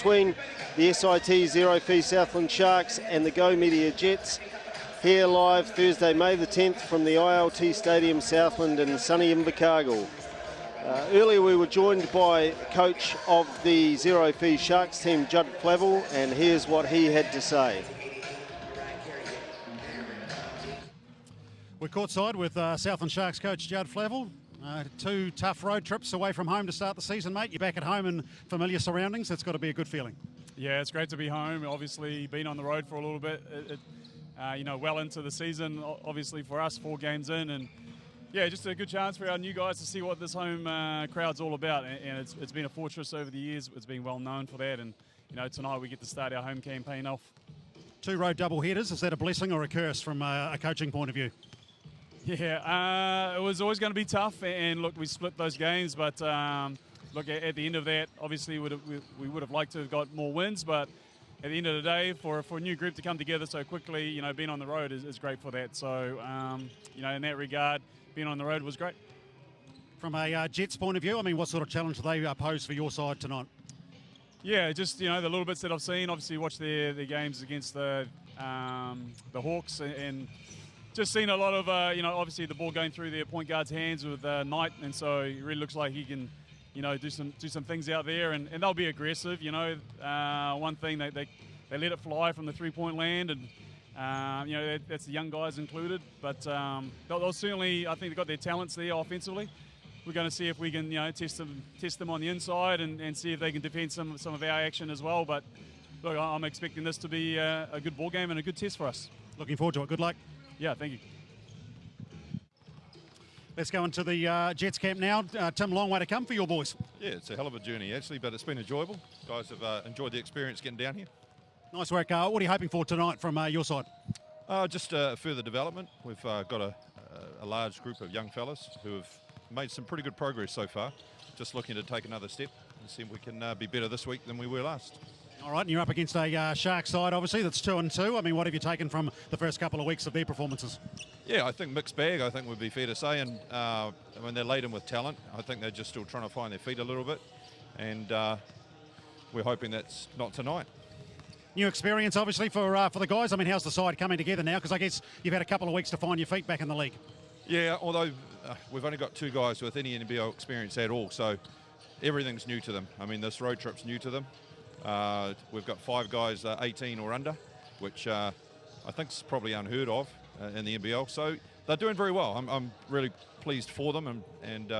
between the SIT Zero Fee Southland Sharks and the Go Media Jets. Here live Thursday, May the 10th from the ILT Stadium, Southland in sunny Invercargill. Earlier we were joined by coach of the Zero Fee Sharks team, Judd Flavel, and here's what he had to say. We're courtside with Southland Sharks coach Judd Flavel. 2 tough road trips away from home to start the season, mate. You're back at home in familiar surroundings. That's got to be a good feeling. Yeah, it's great to be home. Obviously, been on the road for a little bit. Well into the season, obviously for us, 4 games in, and yeah, just a good chance for our new guys to see what this home crowd's all about. And it's been a fortress over the years. It's been well known for that, and tonight we get to start our home campaign off. 2 road double headers. Is that a blessing or a curse from a coaching point of view? Yeah, it was always going to be tough, and look, we split those games, but look, at the end of that, obviously we would have liked to have got more wins, but at the end of the day, for a new group to come together so quickly, being on the road is great for that. So, in that regard, being on the road was great. From a Jets point of view, I mean, what sort of challenge do they pose for your side tonight? Yeah, just, the little bits that I've seen, obviously watched their games against the Hawks, and just seen a lot of, obviously the ball going through their point guard's hands with Knight, and so it really looks like he can, do some things out there, and they'll be aggressive. One thing, they let it fly from the 3-point land, and that's the young guys included, but they'll certainly, I think they've got their talents there offensively. We're going to see if we can, test them on the inside and see if they can defend some of our action as well. But look, I'm expecting this to be a good ball game and a good test for us. Looking forward to it. Good luck. Yeah, thank you. Let's go into the Jets camp now. Tim, long way to come for your boys. Yeah, it's a hell of a journey actually, but it's been enjoyable. Guys have enjoyed the experience getting down here. Nice work. What are you hoping for tonight from your side? Just further development. We've got a large group of young fellas who have made some pretty good progress so far. Just looking to take another step and see if we can be better this week than we were last. All right, and you're up against a Sharks side, obviously, that's 2-2. I mean, what have you taken from the first couple of weeks of their performances? Yeah, I think mixed bag, I think would be fair to say. And when they're laden with talent, I think they're just still trying to find their feet a little bit. And we're hoping that's not tonight. New experience, obviously, for the guys. I mean, how's the side coming together now? Because I guess you've had a couple of weeks to find your feet back in the league. Yeah, although we've only got 2 guys with any NBL experience at all, so everything's new to them. I mean, this road trip's new to them. We've got 5 guys 18 or under, which I think is probably unheard of in the NBL. So they're doing very well. I'm really pleased for them and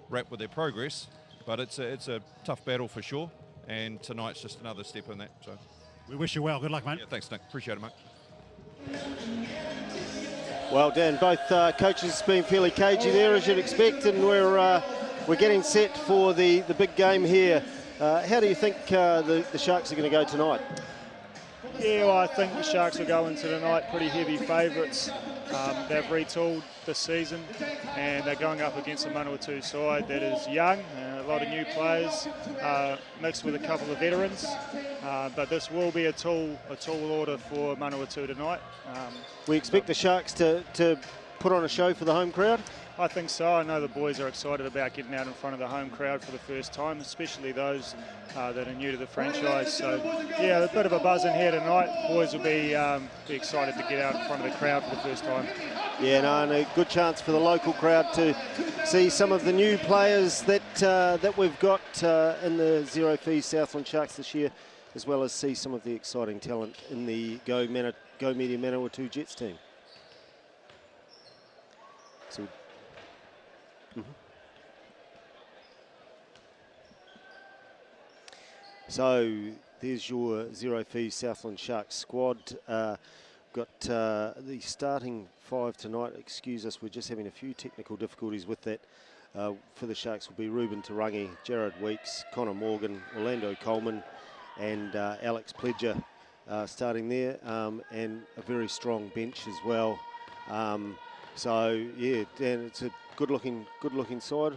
wrapped with their progress. But it's a tough battle for sure. And tonight's just another step in that. So we wish you well. Good luck, mate. Yeah, thanks, Nick. Appreciate it, mate. Well, Dan, both coaches been fairly cagey there, as you'd expect, and we're getting set for the big game here. How do you think the Sharks are going to go tonight? Yeah, well, I think the Sharks will go into tonight pretty heavy favourites. They've retooled this season, and they're going up against a Manawatu side that is young, a lot of new players, mixed with a couple of veterans. But this will be a tall order for Manawatu tonight. We expect the Sharks to put on a show for the home crowd? I think so. I know the boys are excited about getting out in front of the home crowd for the first time, especially those that are new to the franchise. So, yeah, a bit of a buzz in here tonight. Boys will be excited to get out in front of the crowd for the first time. Yeah, no, and a good chance for the local crowd to see some of the new players that we've got in the Zero Fee Southland Sharks this year, as well as see some of the exciting talent in the Go Media Manawatu Jets team. So. So there's your Zero Fee Southland Sharks squad. Got the starting 5 tonight. Excuse us, we're just having a few technical difficulties with that. For the Sharks will be Ruben Tarangi, Jared Weeks, Connor Morgan, Orlando Coleman, and Alex Pledger starting there, and a very strong bench as well. So yeah, Dan, it's a good-looking side.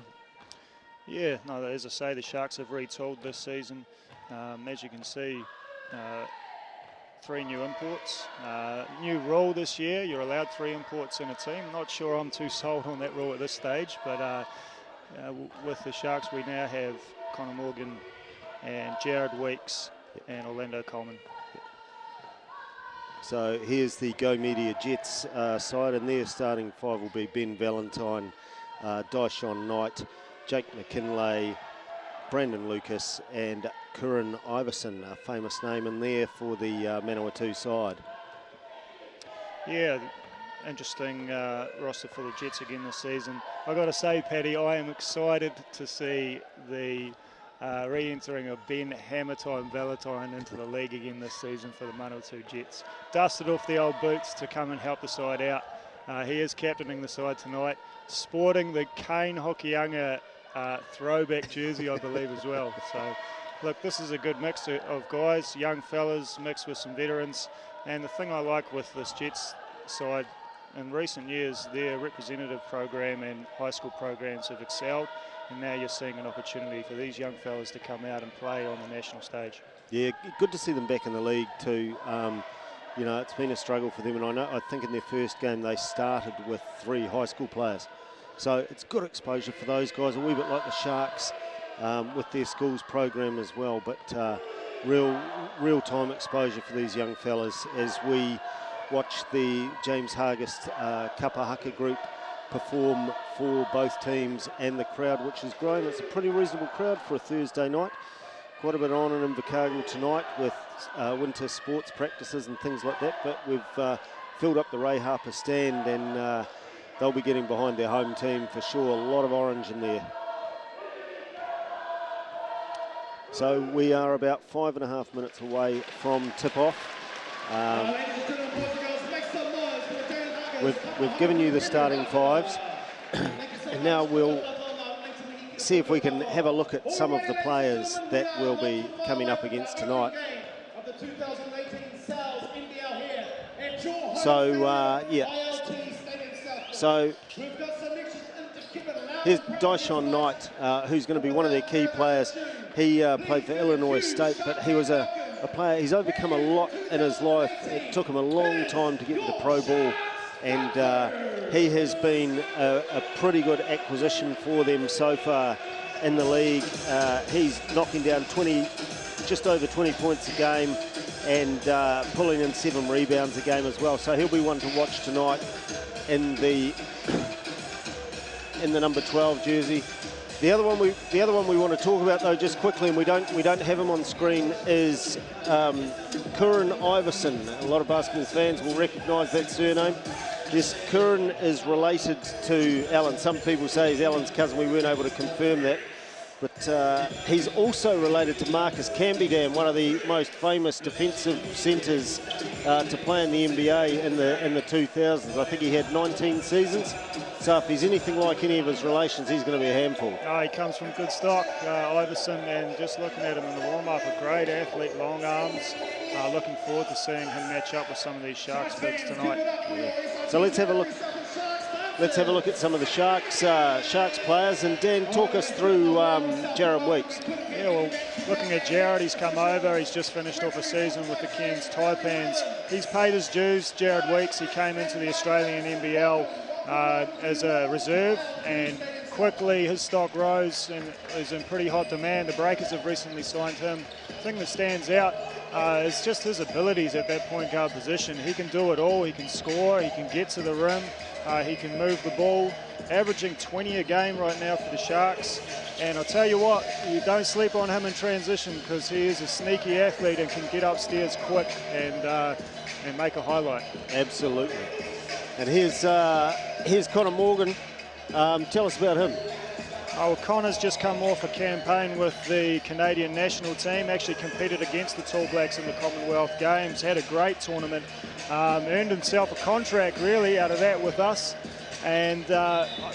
Yeah, no, as I say, the Sharks have retooled this season. As you can see, 3 new imports. New rule this year, you're allowed 3 imports in a team. Not sure I'm too sold on that rule at this stage, but with the Sharks we now have Connor Morgan and Jared Weeks and Orlando Coleman. So here's the Go Media Jets side, and their starting five will be Ben Valentine, Dyshon Knight, Jake McKinlay, Brandon Lucas and Curran Iverson, a famous name in there for the Manawatu side. Yeah, interesting roster for the Jets again this season. I've got to say, Paddy, I am excited to see the re-entering of Ben Hammertime Valentine into the league again this season for the Manawatu Jets. Dusted off the old boots to come and help the side out. He is captaining the side tonight, sporting the Kane Hokianga throwback jersey, I believe, as well. So, look, this is a good mix of guys, young fellas mixed with some veterans. And the thing I like with this Jets side, in recent years, their representative program and high school programs have excelled. And now you're seeing an opportunity for these young fellas to come out and play on the national stage. Yeah, good to see them back in the league too. You know, it's been a struggle for them, and I think in their first game they started with 3 high school players. So it's good exposure for those guys, a wee bit like the Sharks with their schools program as well. But real-time exposure for these young fellas as we watch the James Hargest Kapahaka group perform for both teams and the crowd, which has grown. It's a pretty reasonable crowd for a Thursday night. Quite a bit on in Invercargill tonight with winter sports practices and things like that, but we've filled up the Ray Harper stand, and they'll be getting behind their home team for sure. A lot of orange in there. So we are about 5.5 minutes away from tip-off. We've given you the starting fives, and now we'll see if we can have a look at some of the players that we'll be coming up against tonight. So, So here's Dyshon Knight, who's going to be one of their key players. He played for Illinois State, but he was a player. He's overcome a lot in his life. It took him a long time to get into pro ball, and he has been a pretty good acquisition for them so far in the league. He's knocking down just over 20 points a game, and pulling in 7 rebounds a game as well. So he'll be one to watch tonight in the number 12 jersey. The other one we want to talk about, though, just quickly, and we don't have him on screen, is Curran Iverson. A lot of basketball fans will recognise that surname. Yes, Curran is related to Alan. Some people say he's Alan's cousin. We weren't able to confirm that. But he's also related to Marcus Cambidan, one of the most famous defensive centres to play in the NBA in the 2000s. I think he had 19 seasons. So if he's anything like any of his relations, he's going to be a handful. He comes from good stock, Iverson, and just looking at him in the warm-up, a great athlete, long arms. Looking forward to seeing him match up with some of these Sharks bigs tonight. Yeah. So let's have a look. Let's have a look at some of the Sharks players, and Dan, talk us through Jared Weeks. Yeah, well, looking at Jared, he's come over. He's just finished off a season with the Cairns Taipans. He's paid his dues. Jared Weeks, he came into the Australian NBL as a reserve, and quickly his stock rose and is in pretty hot demand. The Breakers have recently signed him. The thing that stands out is just his abilities at that point guard position. He can do it all. He can score. He can get to the rim. He can move the ball, averaging 20 a game right now for the Sharks. And I'll tell you what, you don't sleep on him in transition, because he is a sneaky athlete and can get upstairs quick and make a highlight. Absolutely. And here's Connor Morgan. Tell us about him. Well, Connor's just come off a campaign with the Canadian national team, actually competed against the Tall Blacks in the Commonwealth Games, had a great tournament, earned himself a contract really out of that with us. And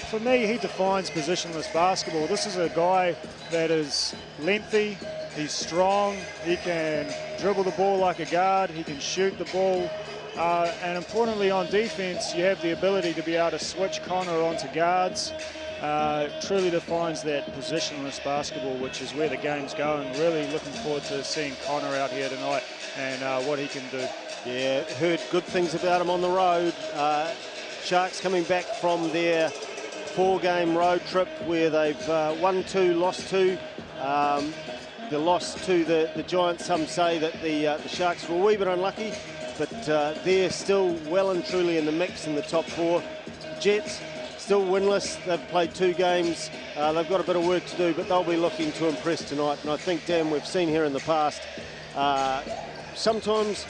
for me, he defines positionless basketball. This is a guy that is lengthy, he's strong, he can dribble the ball like a guard, he can shoot the ball. And importantly on defense, you have the ability to be able to switch Connor onto guards. Truly defines that positionless basketball, which is where the game's going. Really looking forward to seeing Connor out here tonight and what he can do. Yeah, heard good things about him on the road. Sharks coming back from their 4-game road trip where they've won 2, lost 2. the loss to the Giants. Some say that the Sharks were a wee bit unlucky, but they're still well and truly in the mix in the top 4. Jets still winless. They've played 2 games. They've got a bit of work to do, but they'll be looking to impress tonight. And I think, Dan, we've seen here in the past, sometimes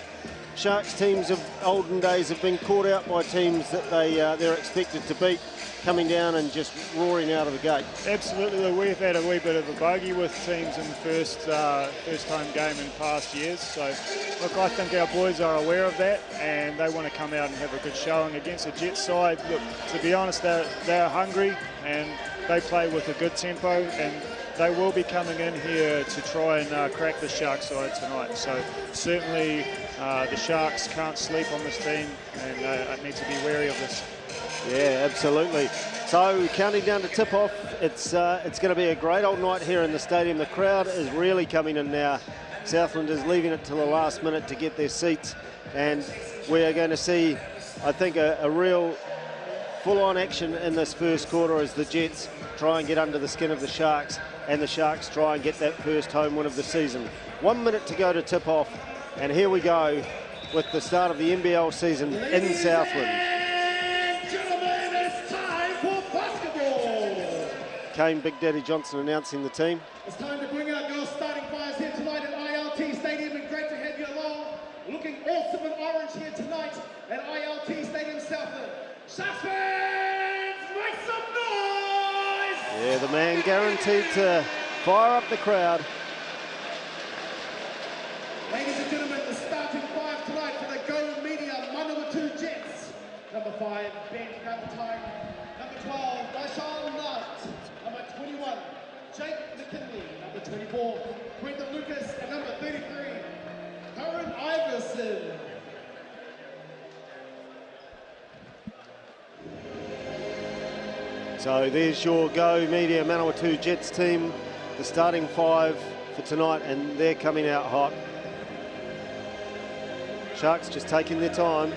Sharks teams of olden days have been caught out by teams that they're expected to beat, coming down and just roaring out of the gate. Absolutely, we've had a wee bit of a bogey with teams in the first home game in past years. So, look, I think our boys are aware of that, and they want to come out and have a good showing against the Jets side. Look, to be honest, they're hungry and they play with a good tempo, and they will be coming in here to try and crack the Sharks side tonight. So certainly the Sharks can't sleep on this team, and need to be wary of this. Yeah, absolutely. So counting down to tip-off, it's going to be a great old night here in the stadium. The crowd is really coming in now. Southland is leaving it till the last minute to get their seats, and we are going to see, I think, a real full-on action in this first quarter as the Jets try and get under the skin of the Sharks, and the Sharks try and get that first home win of the season. 1 minute to go to tip-off, and here we go with the start of the NBL season in Southland. Kane Big Daddy Johnson announcing the team. It's time to bring out your starting fives here tonight at ILT Stadium, and great to have you along. Looking awesome and orange here tonight at ILT Stadium, Southland. Sharks fans, make some noise! Yeah, the man guaranteed to fire up the crowd. Ladies and gentlemen, the starting five tonight for the Go Media Manawatu Jets. Number 5, Ben Gavatai. Number 12, Daishal Knight. Number 21, Jake McKinley. Number 24, Quentin Lucas. And number 33, Karen Iverson. So there's your Go Media Manawatu Jets team, the starting 5 for tonight, and they're coming out hot. Sharks just taking their time.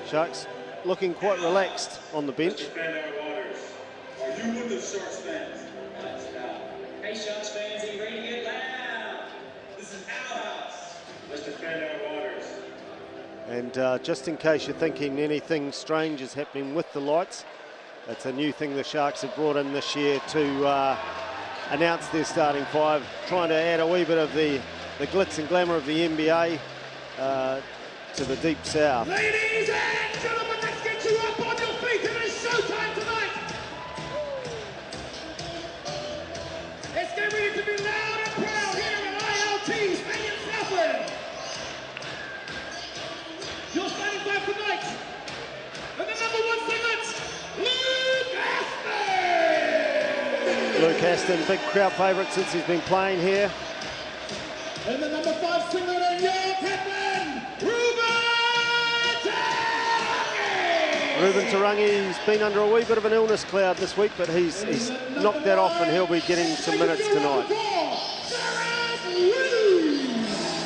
Sharks looking quite relaxed on the bench. Defend our waters. Are you with the Sharks fans? Let's go. Hey Sharks fans, are you ready to get loud? This is our house. Let's defend our waters. And just in case you're thinking anything strange is happening with the lights, it's a new thing the Sharks have brought in this year to announce their starting 5, trying to add a wee bit of the glitz and glamour of the NBA to the deep south. Ladies and gentlemen, let's get you up on your feet. It is showtime tonight. Let's get ready to be loud and proud here at ILT Stadium, Southland. Your starting five tonight. And the number 1 segment, Luke Aston. Luke Aston, big crowd favourite since he's been playing here. And the number 5 singlet and your captain, Ruben Tarangi's been under a wee bit of an illness cloud this week, but he's knocked that off and he'll be getting some minutes tonight.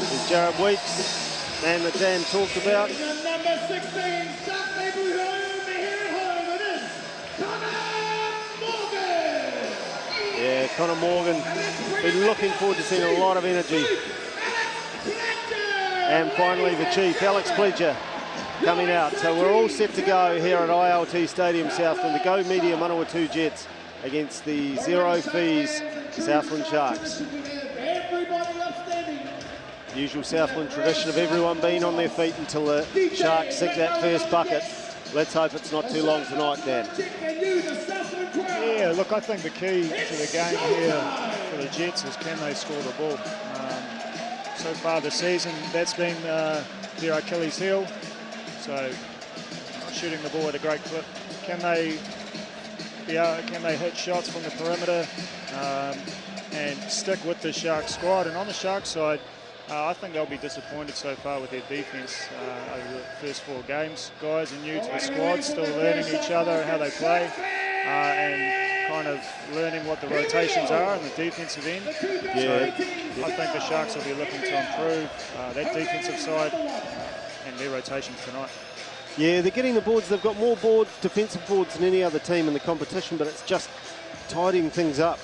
There's Jared Weeks, man that Dan talked about. And number 16, Sharks Neighbourhood home, here at home, it is Connor Morgan. Yeah, Connor Morgan, been looking forward to seeing a lot of energy. And finally the Chief, Alex Pledger, coming out. So we're all set to go here at ILT Stadium Southland, the Go Media Manawatu Jets against the Zero Fees Southland Sharks. Usual Southland tradition of everyone being on their feet until the Sharks sink that first bucket. Let's hope it's not too long tonight, Dan. Yeah, look, I think the key to the game here for the Jets is can they score the ball. So far this season, that's been their Achilles heel. So not shooting the ball at a great clip. Can they hit shots from the perimeter and stick with the Sharks squad? And on the Sharks side, I think they'll be disappointed so far with their defence over the first 4 games. Guys are new to the squad, still learning each other, how they play, and kind of learning what the rotations are on the defensive end. Yeah. So I think the Sharks will be looking to improve that defensive side and their rotations tonight. Yeah, they're getting the boards. They've got more defensive boards than any other team in the competition, but it's just tidying things up.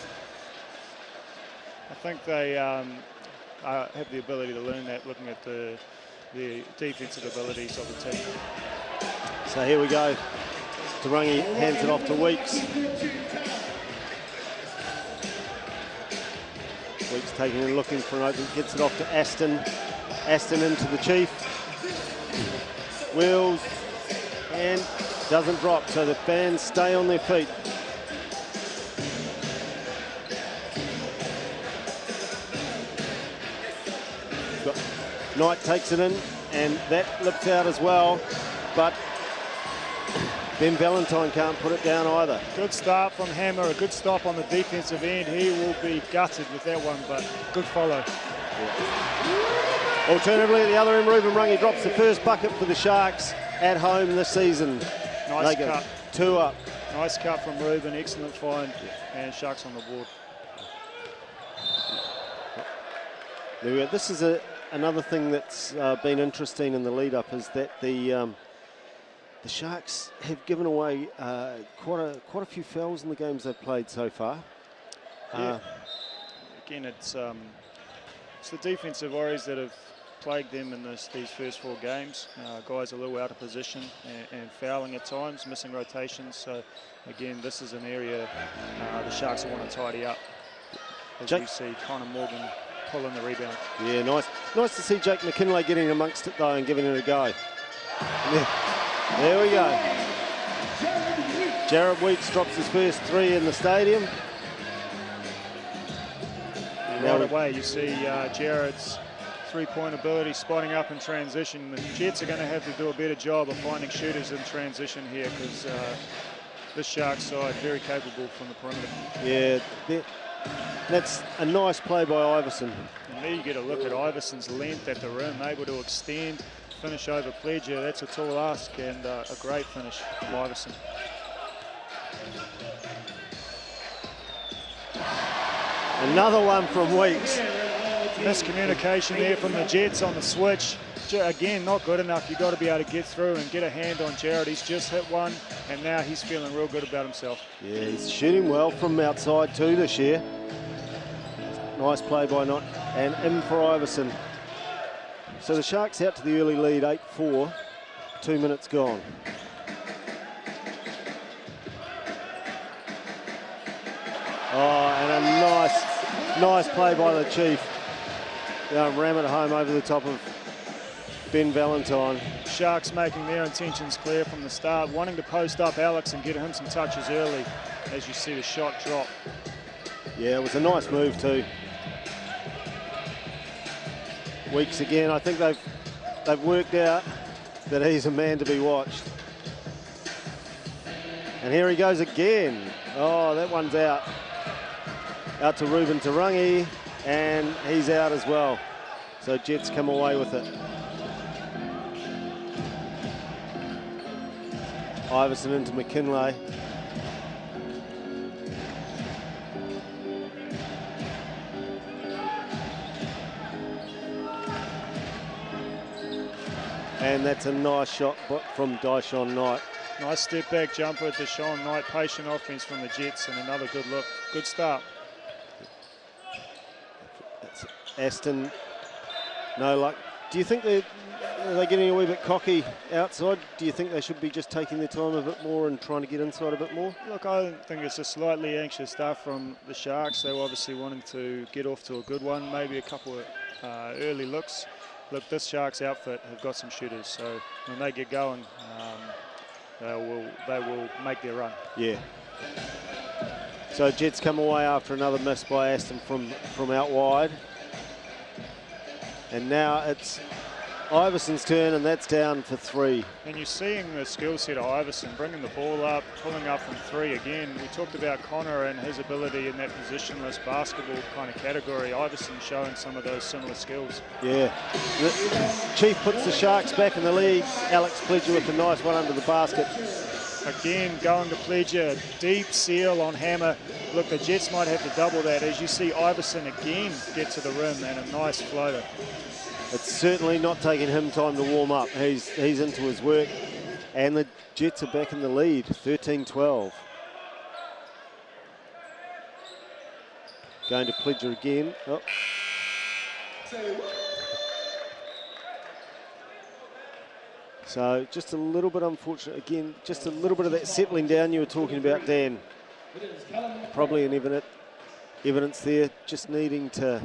think they have the ability to learn that, looking at the defensive abilities of the team. So here we go. Tarangi hands it off to Weeks. Weeks taking and looking for an open, gets it off to Aston. Aston into the Chief. Wheels and doesn't drop, so the fans stay on their feet. Knight takes it in, and that lips out as well, but Ben Valentine can't put it down either. Good start from Hammer, a good stop on the defensive end. He will be gutted with that one, but good follow. Yeah. Alternatively, at the other end, Ruben Rungy drops the first bucket for the Sharks at home this season. Nice cut. 2 up. Nice cut from Ruben, excellent find, and Sharks on the board. There we go. This is another thing that's been interesting in the lead-up, is that the Sharks have given away quite a few fouls in the games they've played so far. Yeah. Again, it's the defensive worries that have plagued them in these first 4 games. Guys a little out of position and fouling at times, missing rotations. So again, this is an area the Sharks will want to tidy up. As you see, Connor Morgan pulling the rebound. Yeah, nice to see Jake McKinlay getting amongst it though and giving it a go. Yeah. There we go. Jared Weeks drops his first 3 in the stadium. And right away, you see Jared's three-point ability spotting up in transition. The Jets are going to have to do a better job of finding shooters in transition here, because this Sharks side very capable from the perimeter. Yeah, that's a nice play by Iverson. And there you get a look at Iverson's length at the rim, able to extend, finish over Pledger. That's a tall ask, and a great finish from Iverson. Another one from Weeks. Miscommunication there from the Jets on the switch. Again, not good enough. You've got to be able to get through and get a hand on Jared. He's just hit one, and now he's feeling real good about himself. Yeah, he's shooting well from outside too this year. Nice play by Knott, and in for Iverson. So the Sharks out to the early lead, 8-4, 2 minutes gone. Oh, and a nice play by the Chief. Ram it home over the top of Ben Valentine. Sharks making their intentions clear from the start, wanting to post up Alex and get him some touches early, as you see the shot drop. Yeah, it was a nice move too. Weeks again, I think they've worked out that he's a man to be watched. And here he goes again. Oh, that one's out. Out to Ruben Tarangi, and he's out as well. So Jets come away with it. Iverson into McKinlay. And that's a nice shot from Deshaun Knight. Nice step back jumper, Deshaun Knight. Patient offense from the Jets, and another good look. Good start. That's Aston, no luck. Do you think they're getting a wee bit cocky outside? Do you think they should be just taking their time a bit more and trying to get inside a bit more? Look, I think it's a slightly anxious start from the Sharks. They were obviously wanting to get off to a good one, maybe a couple of early looks. Look, this Sharks outfit have got some shooters, so when they get going, they will make their run. Yeah. So Jets come away after another miss by Aston from out wide. And now it's Iverson's turn, and that's down for 3. And you're seeing the skill set of Iverson, bringing the ball up, pulling up from 3 again. We talked about Connor and his ability in that positionless basketball kind of category. Iverson showing some of those similar skills. Yeah. The Chief puts the Sharks back in the lead. Alex Pledger with a nice one under the basket. Again, going to Pledger, deep seal on Hammer. Look, the Jets might have to double that. As you see, Iverson again get to the rim, and a nice floater. It's certainly not taking him time to warm up. He's into his work, and the Jets are back in the lead, 13-12. Going to Pledger again. Oh. So just a little bit unfortunate again, just a little bit of that settling down you were talking about, Dan. Probably an evidence there, just needing to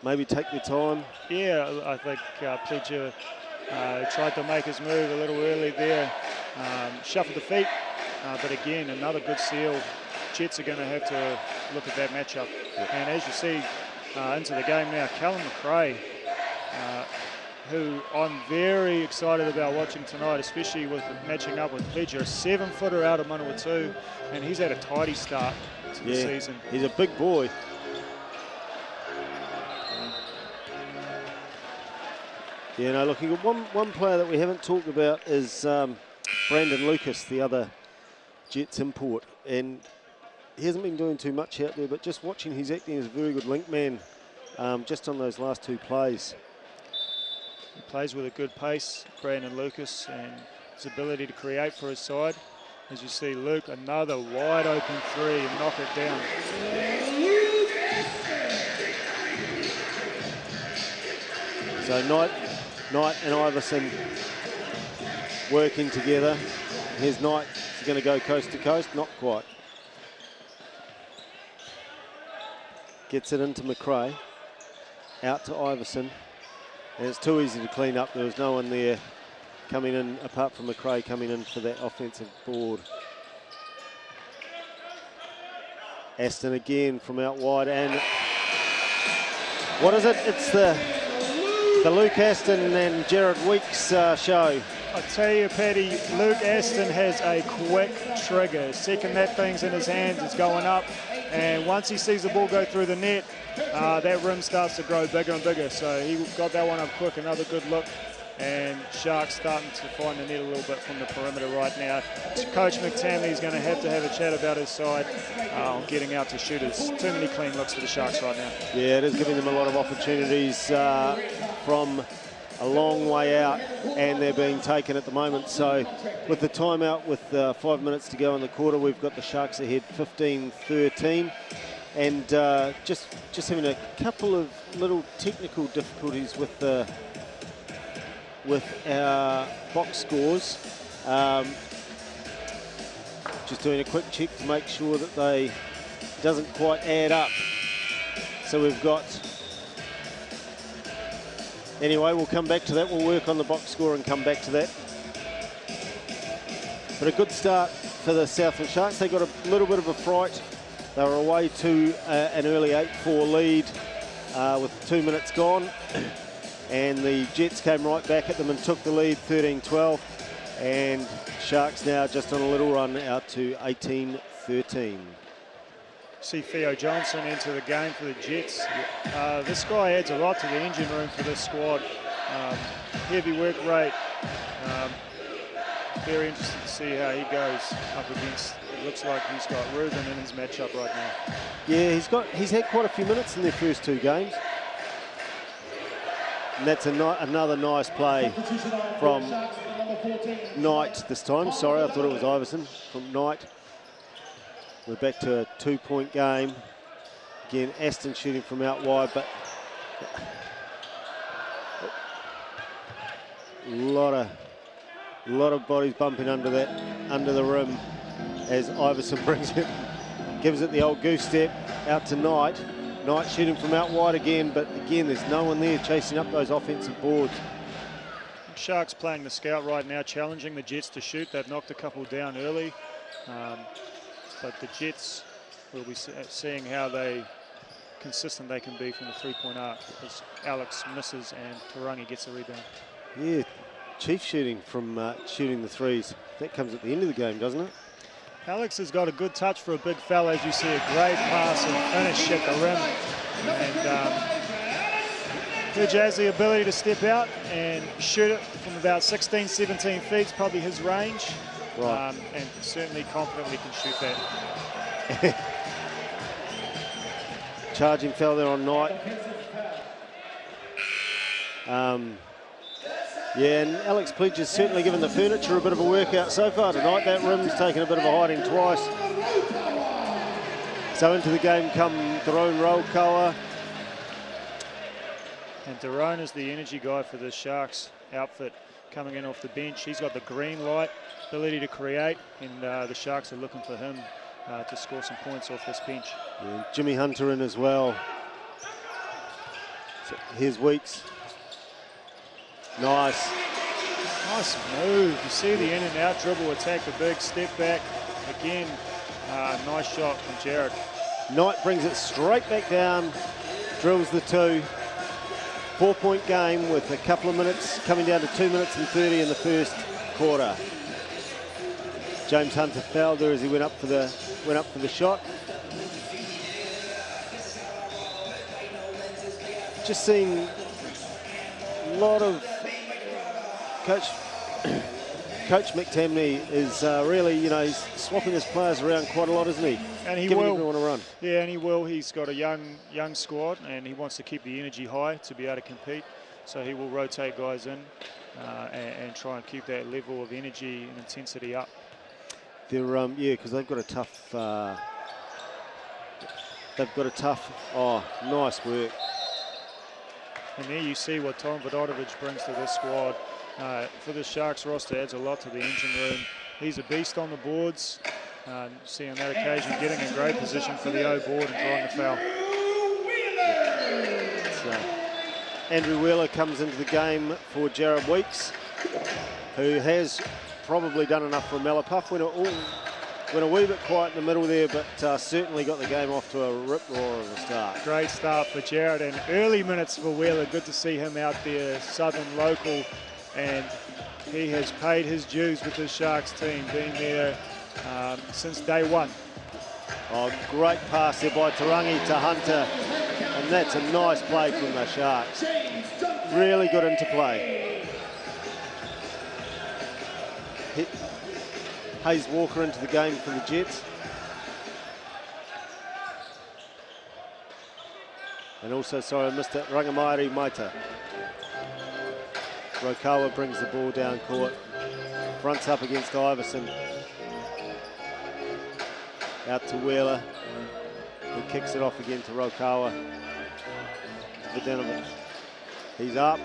maybe take their time. Yeah, I think Pledger tried to make his move a little early there, shuffled the feet, but again, another good seal. Jets are going to have to look at that matchup. Yep. And as you see into the game now, Callum McRae, who I'm very excited about watching tonight, especially with matching up with Pledger, a 7-footer out of Manawatu, and he's had a tidy start to the season. He's a big boy. Yeah, no, looking at one player that we haven't talked about is Brandon Lucas, the other Jets import, and he hasn't been doing too much out there, but just watching, he's acting as a very good link man just on those last 2 plays. He plays with a good pace, Brandon Lucas, and his ability to create for his side. As you see, Luke, another wide open 3 and knock it down. So Knight and Iverson working together. Here's Knight, he's going to go coast to coast, not quite. Gets it into McRae, out to Iverson. And it's too easy to clean up. There was no one there coming in, apart from McRae coming in for that offensive board. Aston again from out wide, and what is it? It's the Luke Aston and Jared Weeks show. I tell you, Paddy, Luke Aston has a quick trigger. Second that thing's in his hands, it's going up. And once he sees the ball go through the net, that rim starts to grow bigger and bigger. So he got that one up quick, another good look. And Sharks starting to find the net a little bit from the perimeter right now. Coach McTamney is going to have a chat about his side on getting out to shooters. Too many clean looks for the Sharks right now. Yeah, it is giving them a lot of opportunities from a long way out, and they're being taken at the moment. So with the timeout, with 5 minutes to go in the quarter, we've got the Sharks ahead 15-13. And just having a couple of little technical difficulties with our box scores. Just doing a quick check to make sure that they doesn't quite add up. So we've got, anyway, we'll come back to that. We'll work on the box score and come back to that. But a good start for the Southland Sharks. They got a little bit of a fright. They were away to an early 8-4 lead with 2 minutes gone. And the Jets came right back at them and took the lead 13-12. And Sharks now just on a little run out to 18-13. See Theo Johnson enter the game for the Jets. This guy adds a lot to the engine room for this squad. Heavy work rate. Very interested to see how he goes up against, it looks like he's got Reuben in his matchup right now. Yeah, he's had quite a few minutes in their first 2 games. And that's another nice play from Knight this time. Sorry, I thought it was Iverson from Knight. We're back to a 2-point game. Again, Aston shooting from out wide, but a lot of bodies bumping under the rim as Iverson brings it, gives it the old goose step out to Knight. Knight shooting from out wide again, but again, there's no one there chasing up those offensive boards. Sharks playing the scout right now, challenging the Jets to shoot. They've knocked a couple down early. But the Jets will be seeing how consistent they can be from the 3-point arc, as Alex misses and Tarangi gets a rebound. Yeah, Chief shooting from shooting the threes. That comes at the end of the game, doesn't it? Alex has got a good touch for a big fella, as you see a great pass and finish at the rim. And Pledger has the ability to step out and shoot it from about 16, 17 feet. It's probably his range. Right. And certainly confidently can shoot that. Charging foul there on Knight. Yeah, and Alex Pledger's certainly given the furniture a bit of a workout so far tonight. That rim's taken a bit of a hiding twice. So into the game come Tyrone Rokawa. And Tyrone is the energy guy for the Sharks outfit coming in off the bench. He's got the green light, ability to create, and the Sharks are looking for him to score some points off this bench. Yeah, Jimmy Hunter in as well. So here's Weeks. Nice. Nice move. You see the in and out dribble attack, the big step back. Again, nice shot from Jared. Knight brings it straight back down, drills the 2. 4-point game with a couple of minutes, coming down to 2 minutes and 30 in the first quarter. James Hunter fouled there as he went up for the shot. Just seeing a lot of Coach McTamney is really, he's swapping his players around quite a lot, isn't he? And he Giving will. everyone a run. Yeah, and he will. He's got a young squad, and he wants to keep the energy high to be able to compete. So he will rotate guys in and try and keep that level of energy and intensity up. They're because they've got a tough. Oh, nice work. And there you see what Tom Vodatovich brings to this squad. For the Sharks roster, adds a lot to the engine room. He's a beast on the boards. See on that occasion getting a great position for the O board and drawing the foul. Andrew Wheeler comes into the game for Jared Weeks, who has probably done enough for Malapuff. Went a wee bit quiet in the middle there, but certainly got the game off to a rip roar of a start. Great start for Jared, and early minutes for Wheeler. Good to see him out there, Southern local, and he has paid his dues with the Sharks team, being there since day one. Oh, great pass there by Tarangi to Hunter, and that's a nice play from the Sharks. Really good interplay. Hit Hayes Walker into the game for the Jets. And also, sorry, I missed it, Rangamairi Maita. Rokawa brings the ball down court. Fronts up against Iverson. Out to Wheeler, who kicks it off again to Rokawa. Videnovic. He's up.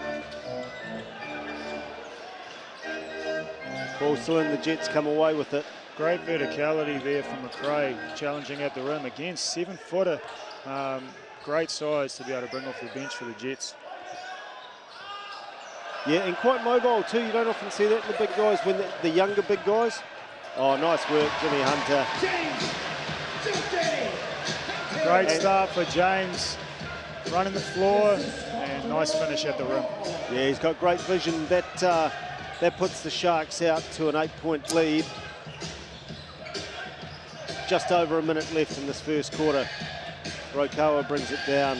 Ball still in, the Jets come away with it. Great verticality there from McRae, challenging at the rim. Again, 7-footer. Great size to be able to bring off the bench for the Jets. Yeah, and quite mobile too. You don't often see that in the big guys, when the younger big guys. Oh, nice work, Jimmy Hunter. Great start for James, running the floor, and nice finish at the rim. Yeah, he's got great vision. That puts the Sharks out to an 8-point lead. Just over a minute left in this first quarter. Rokawa brings it down.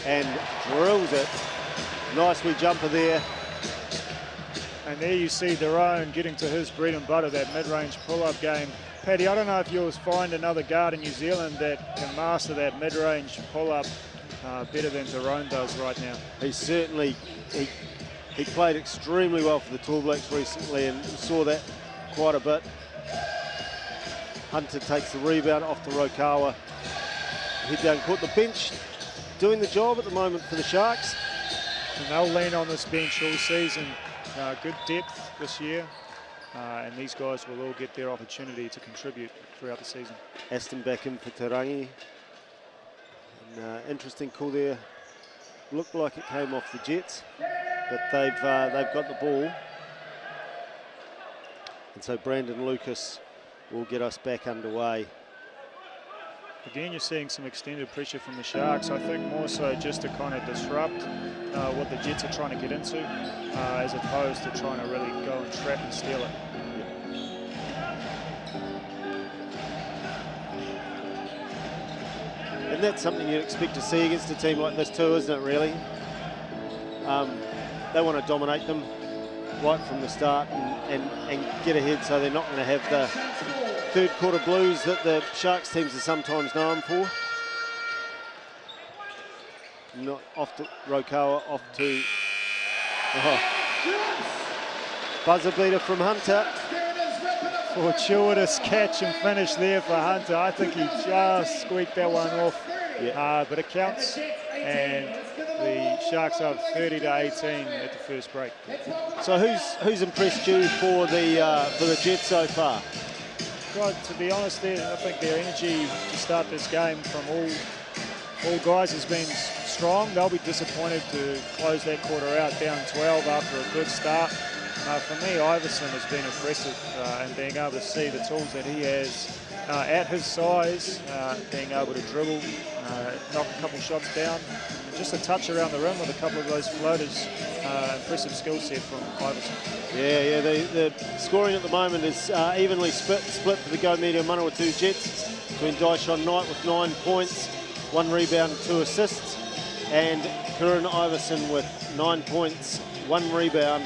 And drills it. Nice wee jumper there. And there you see Tyrone getting to his bread and butter, that mid-range pull-up game. Paddy, I don't know if you'll find another guard in New Zealand that can master that mid-range pull-up better than Tyrone does right now. He certainly, he played extremely well for the Tall Blacks recently, and saw that quite a bit. Hunter takes the rebound off to Rokawa. Head down court. The bench doing the job at the moment for the Sharks. And they'll lean on this bench all season. Good depth this year, and these guys will all get their opportunity to contribute throughout the season. Aston back in for Tarangi. And, interesting call there. Looked like it came off the Jets, but they've got the ball. And so Brandon Lucas will get us back underway. Again, you're seeing some extended pressure from the Sharks. I think more so just to kind of disrupt what the Jets are trying to get into, as opposed to trying to really go and trap and steal it. And that's something you'd expect to see against a team like this too, isn't it, really? They want to dominate them right from the start and get ahead, so they're not going to have the third quarter blues that the Sharks teams are sometimes known for. Not off to Rokawa, off to buzzer beater from Hunter. Fortuitous catch and finish there for Hunter. I think he just squeaked that one off. But it counts, and the Sharks are 30-18 at the first break. So who's impressed you for the Jets so far? God, to be honest, I think their energy to start this game from all guys has been strong. They'll be disappointed to close that quarter out down 12 after a good start. For me, Iverson has been impressive and being able to see the tools that he has at his size, being able to dribble, knock a couple shots down, just a touch around the rim with a couple of those floaters. Impressive skill set from Iverson. Yeah, the scoring at the moment is evenly split for the Go Media Manawatu Jets, between Dyshon Knight with 9 points, 1 rebound and 2 assists, and Kieran Iverson with 9 points, 1 rebound.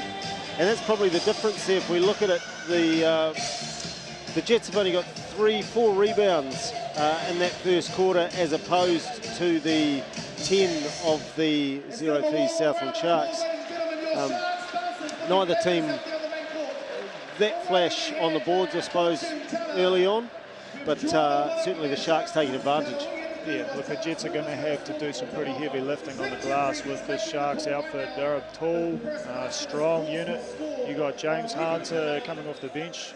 And that's probably the difference there. If we look at it, the Jets have only got 4 rebounds in that first quarter, as opposed to the 10 of the Zero Fees Southland Sharks. Neither team that flash on the boards, I suppose, early on, but certainly the Sharks taking advantage. Yeah, look, the Jets are going to have to do some pretty heavy lifting on the glass with this Sharks outfit. They're a tall, strong unit. You got James Hunter coming off the bench,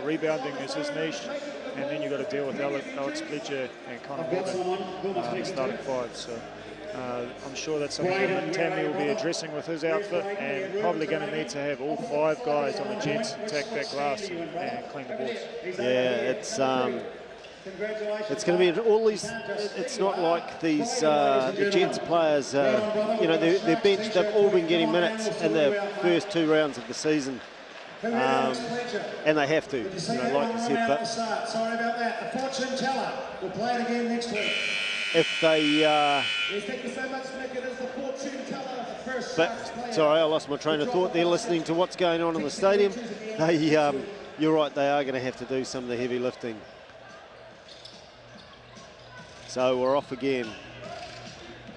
rebounding is his niche, and then you've got to deal with Alex Fletcher and Connor Morgan, starting 5. So I'm sure that's something that Tammy will be addressing with his outfit, and probably going to need to have all 5 guys on the Jets attack that glass and clean the boards. Yeah, it's going to be all these. It's not like these the Jets players. Their bench. They've all been getting minutes in the first 2 rounds of the season, and they have to. Like you said, but sorry about that. The fortune teller will play it again next week. If they. Thank you so much, Nick. It is the fortune teller. First. But sorry, I lost my train of thought there. Listening to what's going on in the stadium, you're right. They are going to have to do some of the heavy lifting. So we're off again.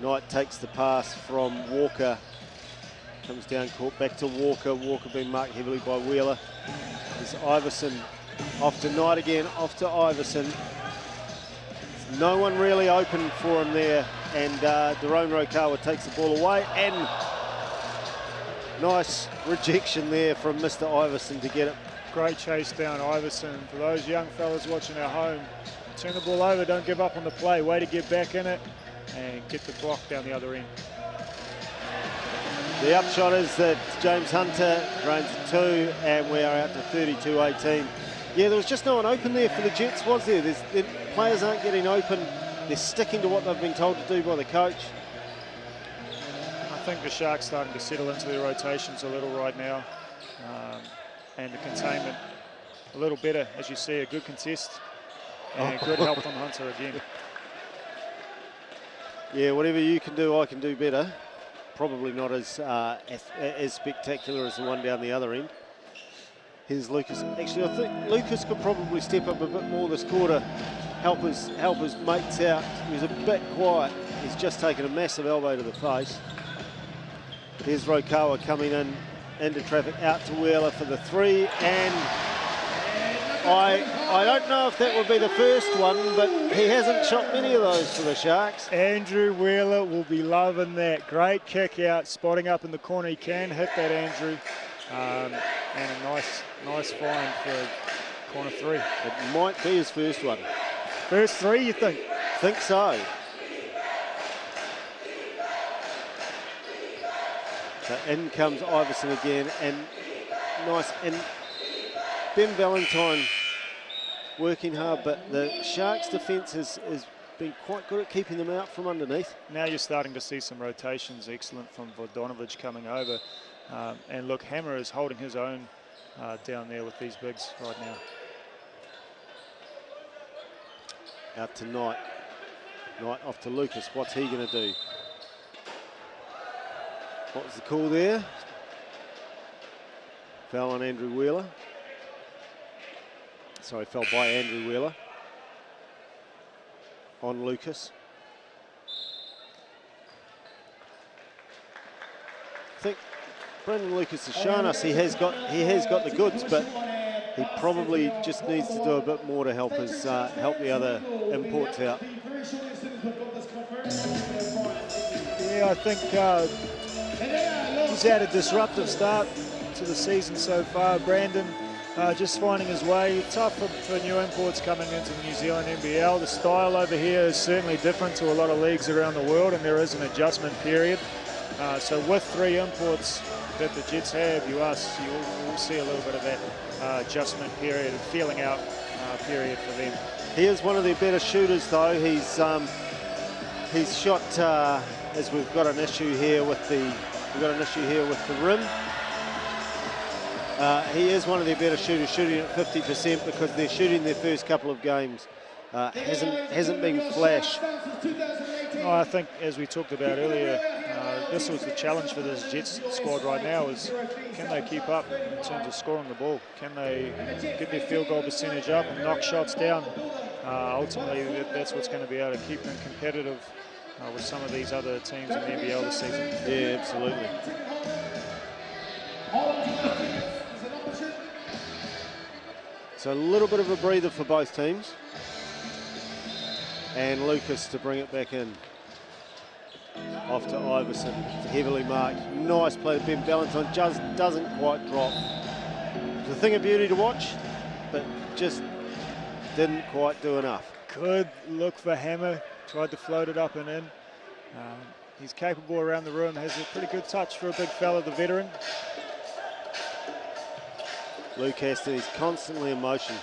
Knight takes the pass from Walker. Comes down court back to Walker. Walker being marked heavily by Wheeler. There's Iverson off to Knight again, off to Iverson. No one really open for him there. And Daron Rokawa takes the ball away. And nice rejection there from Mr. Iverson to get it. Great chase down Iverson. For those young fellas watching at home, turn the ball over, don't give up on the play. Way to get back in it and get the block down the other end. The upshot is that James Hunter drains a 2, and we are out to 32-18. Yeah, there was just no one open there for the Jets, was there? The players aren't getting open. They're sticking to what they've been told to do by the coach. I think the Sharks starting to settle into their rotations a little right now, and the containment a little better, as you see, a good contest. And good help from Hunter again. Yeah, whatever you can do, I can do better. Probably not as spectacular as the one down the other end. Here's Lucas. Actually, I think Lucas could probably step up a bit more this quarter, help his mates out. He was a bit quiet. He's just taken a massive elbow to the face. Here's Rokawa coming into traffic, out to Wheeler for the 3, and I don't know if that would be the first one, but he hasn't shot many of those for the Sharks. Andrew Wheeler will be loving that. Great kick out, spotting up in the corner. He can hit that, Andrew. And a nice find for corner 3. It might be his first one. First 3, you think? Think so. So in comes Iverson again, and nice. And Ben Valentine working hard, but the Sharks' defence has been quite good at keeping them out from underneath. Now you're starting to see some rotations, excellent from Vodanovich coming over. And look, Hammer is holding his own down there with these bigs right now. Out to Knight. Knight off to Lucas. What's he going to do? What was the call there? Foul on Andrew Wheeler. Sorry, fell by Andrew Wheeler. On Lucas. I think Brendan Lucas has shown us he has got the goods, but he probably just needs to do a bit more to help his help the other imports out. Yeah, I think he's had a disruptive start to the season so far. Brandon just finding his way. Tough for new imports coming into the New Zealand NBL. The style over here is certainly different to a lot of leagues around the world, and there is an adjustment period. So with 3 imports that the Jets have, you will see a little bit of that adjustment period and feeling out period for them. He is one of their better shooters, though. He's shot as we've got an issue here with the rim. He is one of their better shooters, shooting at 50% because they're shooting their first couple of games. Hasn't been flash. I think, as we talked about earlier, this was the challenge for this Jets squad right now: is can they keep up in terms of scoring the ball? Can they get their field goal percentage up and knock shots down? Ultimately, that's what's going to be able to keep them competitive with some of these other teams in the NBL this season. Yeah, absolutely. So a little bit of a breather for both teams. And Lucas to bring it back in. Off to Iverson, it's heavily marked. Nice play. Ben Valentine just doesn't quite drop. It's a thing of beauty to watch, but just didn't quite do enough. Good look for Hammer. Tried to float it up and in. He's capable around the rim. Has a pretty good touch for a big fella, the veteran. Luke Aston, he's constantly in motion.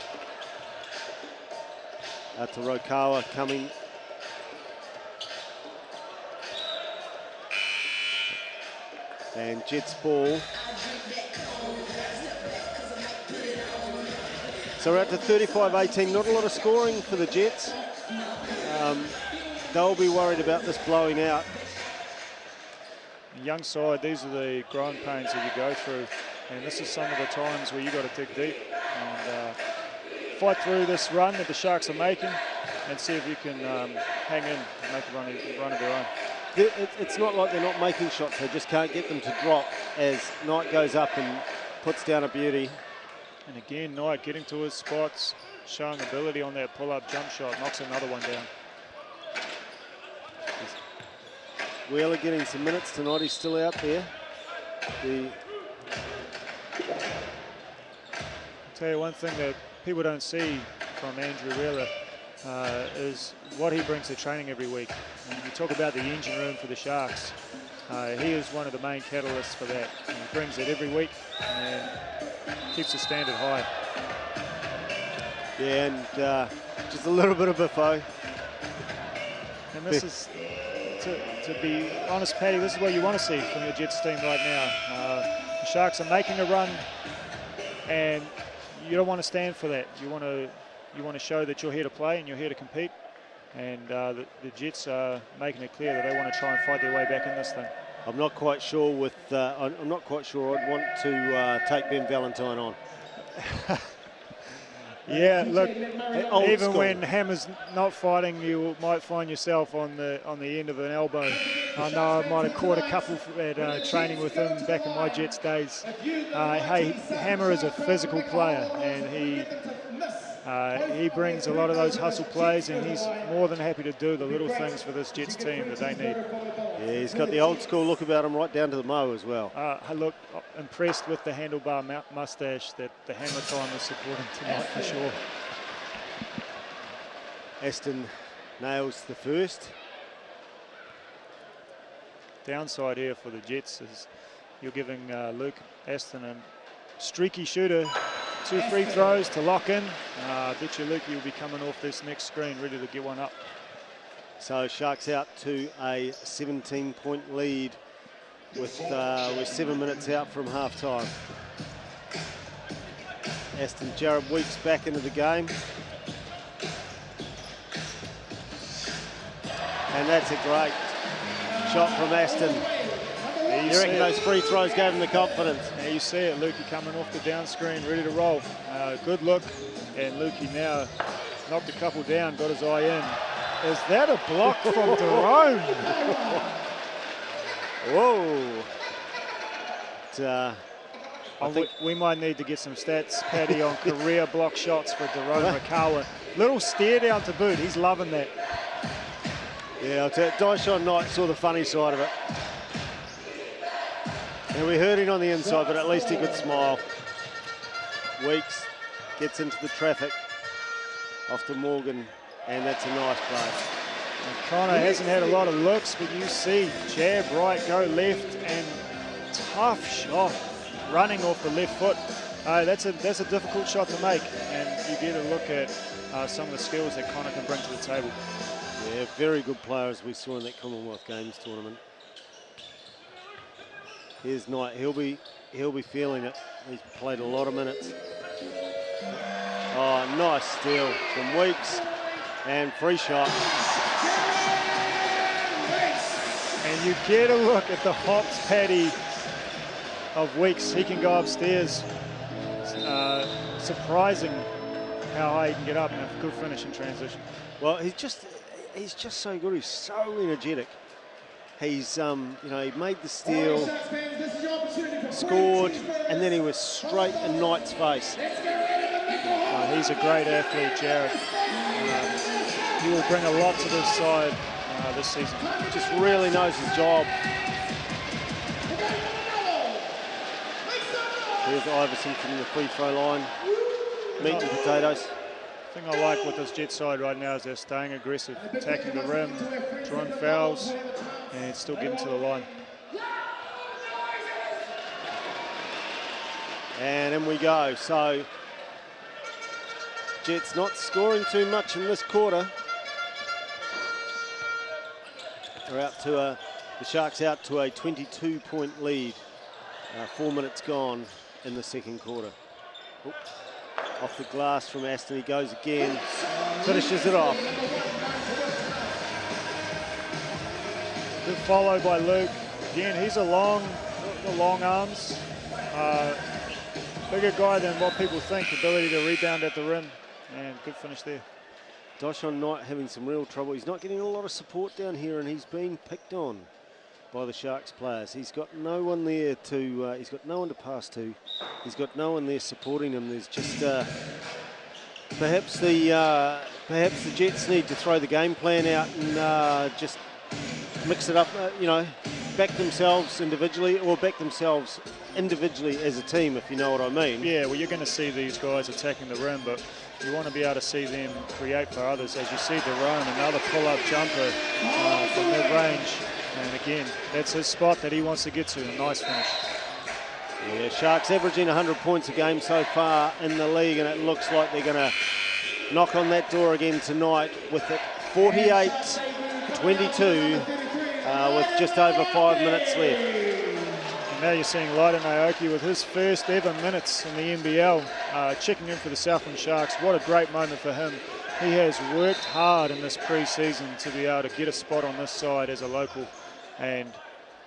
Out to Rokawa coming. And Jets ball. So we're up to 35-18. Not a lot of scoring for the Jets. They'll be worried about this blowing out. Young side, these are the growing pains that you go through. And this is some of the times where you got to dig deep and fight through this run that the Sharks are making and see if you can hang in and make a run of their own. It's not like they're not making shots, they just can't get them to drop as Knight goes up and puts down a beauty. And again, Knight getting to his spots, showing ability on that pull-up jump shot, knocks another one down. Wheeler getting some minutes tonight, he's still out there. I'll tell you one thing that people don't see from Andrew Wheeler is what he brings to training every week. And you talk about the engine room for the Sharks. He is one of the main catalysts for that. And he brings it every week and keeps the standard high. Yeah, and just a little bit of biffo. And this is, to be honest, Paddy, this is what you want to see from your Jets team right now. The Sharks are making a run, and you don't want to stand for that. You want to show that you're here to play and you're here to compete. And the Jets are making it clear that they want to try and fight their way back in this thing. I'm not quite sure with. I'm not quite sure I'd want to take Ben Valentine on. Yeah, look, even school. when Hammer's not fighting, you might find yourself on the end of an elbow. I know I might have caught a couple at training with him back in my Jets days. Hey, Hammer is a physical player, and he brings a lot of those hustle plays, and he's more than happy to do the little things for this Jets team that they need. Yeah, he's got the old school look about him right down to the mo as well. I look impressed with the handlebar mustache that the Hammer time is supporting tonight for sure. Aston nails the first. Downside here for the Jets is you're giving Luke Aston a streaky shooter 2 free throws to lock in. I bet you Lukey will be coming off this next screen ready to get one up. So Sharks out to a 17-point lead with we're 7 minutes out from half-time. Aston Jared Weeks back into the game. And that's a great shot from Aston. You reckon those free throws gave him the confidence? Now you see it, Lukey coming off the down screen, ready to roll. Good look, and Lukey now knocked a couple down, got his eye in. Is that a block from Jerome? Whoa. I think we might need to get some stats, Paddy, on career block shots for Daron Rakawa. Little stare down to boot. He's loving that. Yeah, I'll tell you, Dyson Knight saw the funny side of it. And we heard him on the inside, but at least he could smile. Weeks gets into the traffic off to Morgan, and that's a nice play. And Connor hasn't had a lot of looks, but you see jab right, go left, and tough shot running off the left foot. That's a difficult shot to make, and you get a look at some of the skills that Connor can bring to the table. Yeah, very good player as we saw in that Commonwealth Games tournament. Here's Knight. He'll be feeling it. He's played a lot of minutes. Oh, nice steal from Weeks, and free shot. And you get a look at the hops, Paddy, of Weeks. He can go upstairs. Surprising how high he can get up, and a good finish in transition. Well, he's just so good. He's so energetic. He's he made the steal, scored, and then he was straight in Knight's face. He's a great athlete, Jared. He will bring a lot to this side this season. He just really knows his job. Here's Iverson from the free throw line. Meat and potatoes. The thing I like with this Jet side right now is they're staying aggressive, attacking the rim, drawing fouls, and still getting to the line. And in we go. So Jets not scoring too much in this quarter. They're out to the Sharks out to a 22-point lead. 4 minutes gone in the second quarter. Oop. Off the glass from Aston, he goes again, finishes it off. Good follow by Luke. Again, he's the long arms. Bigger guy than what people think. Ability to rebound at the rim, and good finish there. Dyson Knight having some real trouble. He's not getting a lot of support down here, and he's being picked on by the Sharks players. He's got no one there to. He's got no one to pass to. He's got no one there supporting him. There's just perhaps the Jets need to throw the game plan out and just mix it up. Back themselves individually or back themselves individually as a team, if you know what I mean. Yeah, well, you're going to see these guys attacking the rim, but you want to be able to see them create for others. As you see Daron, another pull-up jumper from mid-range. And again, that's his spot that he wants to get to. A nice finish. Yeah, Sharks averaging 100 points a game so far in the league, and it looks like they're going to knock on that door again tonight with it 48-22 with just over 5 minutes left. And now you're seeing Lyden Aoki with his first ever minutes in the NBL, checking in for the Southland Sharks. What a great moment for him. He has worked hard in this pre-season to be able to get a spot on this side as a local, and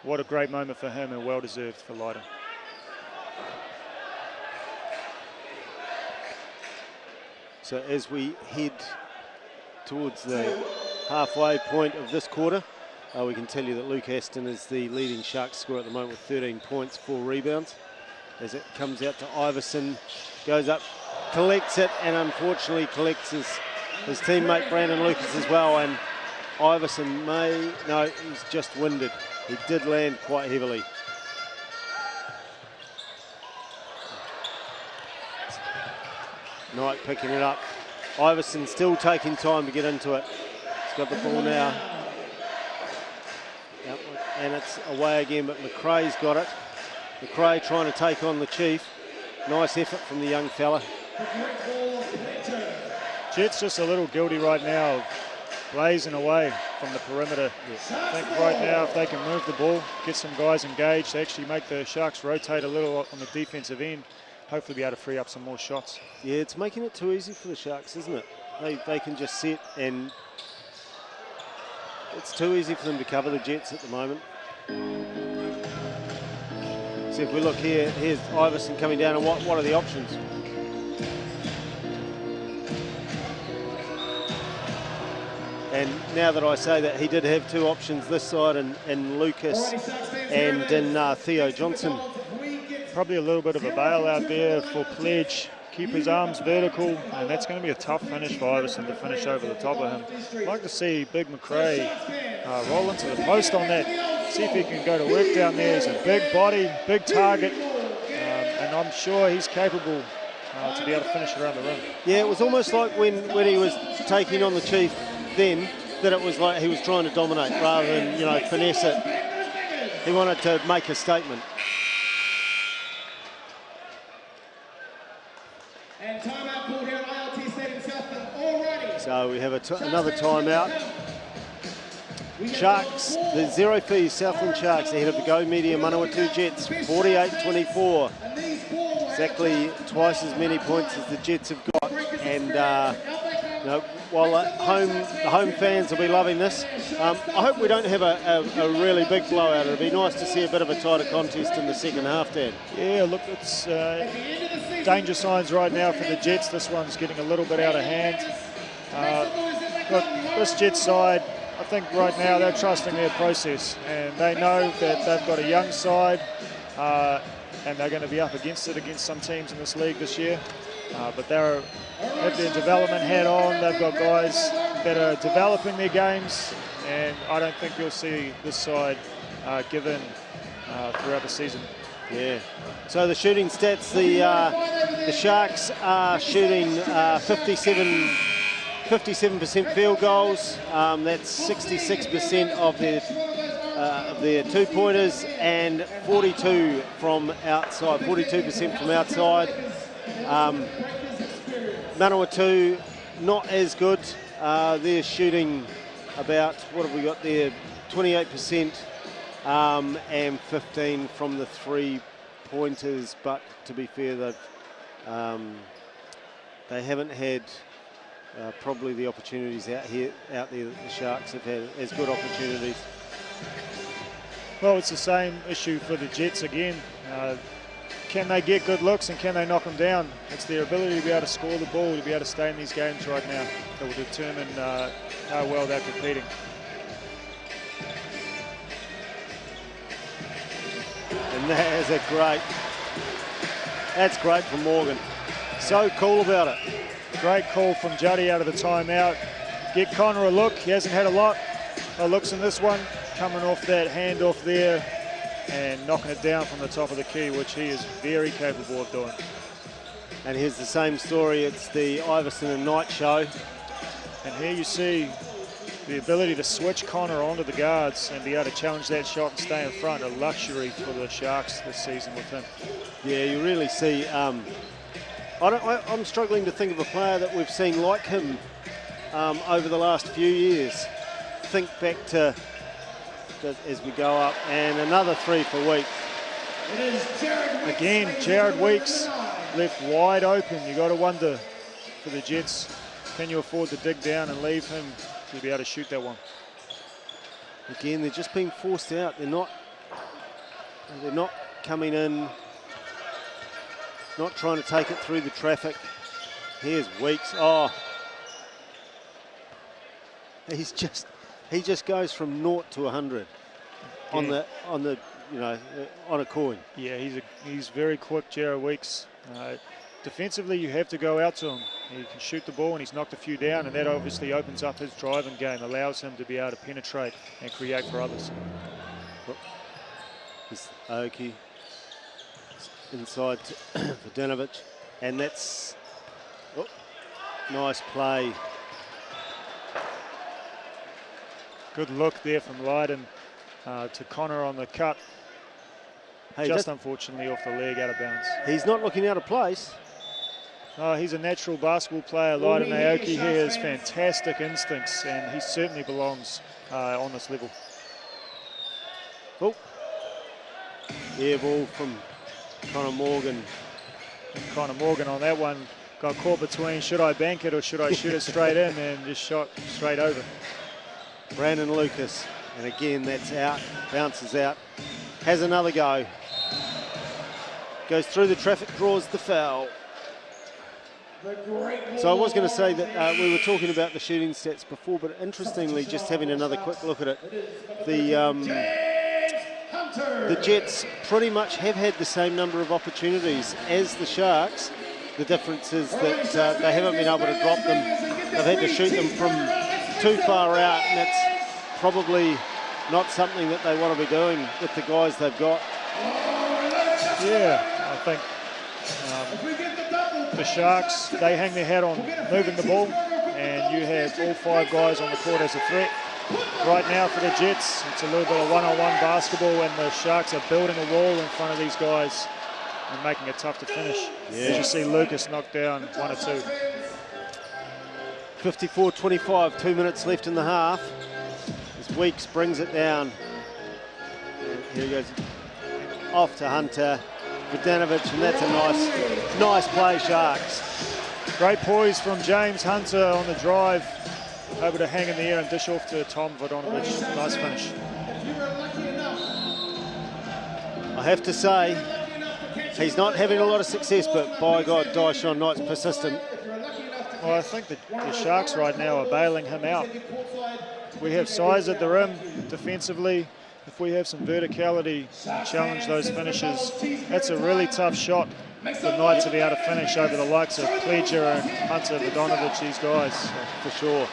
what a great moment for him, and well-deserved for Lyden. So as we head towards the halfway point of this quarter, we can tell you that Luke Aston is the leading Sharks scorer at the moment with 13 points, 4 rebounds. As it comes out to Iverson, goes up, collects it, and unfortunately collects his teammate Brandon Lucas as well. And Iverson he's just winded. He did land quite heavily. Knight picking it up. Iverson still taking time to get into it. He's got the ball now. Yep, and it's away again, but McRae's got it. McRae trying to take on the Chief. Nice effort from the young fella. Jets just a little guilty right now of blazing away from the perimeter. I think right now if they can move the ball, get some guys engaged, actually make the Sharks rotate a little on the defensive end, hopefully be able to free up some more shots. Yeah, it's making it too easy for the Sharks, isn't it? They can just sit, and it's too easy for them to cover the Jets at the moment. So if we look here, here's Iverson coming down, and what are the options? And now that I say that, he did have 2 options this side, in Lucas and in Theo Johnson. probably a little bit of a bailout there for Pledge. Keep his arms vertical, and that's going to be a tough finish for Iverson to finish over the top of him. I'd like to see Big McRae roll into the post on that, see if he can go to work down there. He's a big body, big target, and I'm sure he's capable to be able to finish around the rim. Yeah, it was almost like when he was taking on the Chief then, that it was like he was trying to dominate rather than, you know, finesse it. He wanted to make a statement. And timeout called here at ILT Stadium Southland already. So we have another timeout. Sharks, the zero fees Southland Sharks ahead of the Go Media Manawatu Jets, 48-24. Exactly twice as many points as the Jets have got. And you know, while the home fans will be loving this, I hope we don't have a really big blowout. It'll be nice to see a bit of a tighter contest in the second half, Dan. Yeah, look, it's danger signs right now for the Jets. This one's getting a little bit out of hand. Look, this Jets side, I think right now they're trusting their process, and they know that they've got a young side, and they're going to be up against it against some teams in this league this year. But they're have their development hat on. They've got guys that are developing their games, and I don't think you'll see this side give in throughout the season. Yeah. So the shooting stats: the Sharks are shooting 57% field goals. That's 66% of their two-pointers, and 42 from outside. 42% from outside. Manawatu not as good. They're shooting about, what have we got there, 28%, and 15 from the three-pointers. But to be fair, they haven't had probably the opportunities out there that the Sharks have had as good opportunities. Well, it's the same issue for the Jets again. Can they get good looks and can they knock them down? It's their ability to be able to score the ball, to be able to stay in these games right now that will determine how well they're competing. And that's great from Morgan. So cool about it. Great call from Juddy out of the timeout. Get Connor a look. He hasn't had a lot of looks in this one. Coming off that handoff there and knocking it down from the top of the key, which he is very capable of doing. And here's the same story. It's the Iverson and Knight show. And here you see the ability to switch Connor onto the guards and be able to challenge that shot and stay in front. A luxury for the Sharks this season with him. Yeah, you really see. I'm struggling to think of a player that we've seen like him over the last few years. Think back to as we go up, and another three for Weeks. Again, Jared Weeks left wide open. You got to wonder for the Jets, can you afford to dig down and leave him to be able to shoot that one? Again, they're just being forced out. They're not coming in, not trying to take it through the traffic. Here's Weeks. Oh, he just goes from 0 to 100 on the on a coin. Yeah, he's very quick, Jared Weeks. Defensively, you have to go out to him. He can shoot the ball, and he's knocked a few down, and that obviously opens up his driving game, allows him to be able to penetrate and create for others. This Aoki inside for Danovich, and that's nice play. Good look there from Lydon to Connor on the cut. Hey, just unfortunately off the leg, out of bounds. He's not looking out of place. No, he's a natural basketball player. Lydon Aoki. He has fantastic instincts, and he certainly belongs on this level. Oh, air ball from Connor Morgan. And Connor Morgan on that one got caught between, should I bank it or should I shoot it straight in, and just shot straight over. Brandon Lucas, and again that's out, bounces out, has another go. Goes through the traffic, draws the foul. So I was going to say that we were talking about the shooting stats before, but interestingly, just having another quick look at it, the the Jets pretty much have had the same number of opportunities as the Sharks. The difference is that they haven't been able to drop them. They've had to shoot them from too far out, and it's probably not something that they want to be doing with the guys they've got. Yeah, I think the Sharks, they hang their hat on moving the ball, and you have all 5 guys on the court as a threat. Right now for the Jets, it's a little bit of one-on-one basketball, and the Sharks are building a wall in front of these guys and making it tough to finish. Yeah. As you see Lucas knock down 1 or 2. 54-25, 2 minutes left in the half. As Weeks brings it down. And here he goes off to Hunter, Vodanovic, and that's a nice play, Sharks. Great poise from James Hunter on the drive, able to hang in the air and dish off to Tom Vodanovic. Nice finish. I have to say, he's not having a lot of success, but by God, Dyson Knight's persistent. Well, I think the Sharks right now are bailing him out. We have size at the rim defensively. If we have some verticality and challenge those finishes, that's a really tough shot for Knight to be able to finish over the likes of Pledger and Hunter, Vodanovic, these guys, for sure.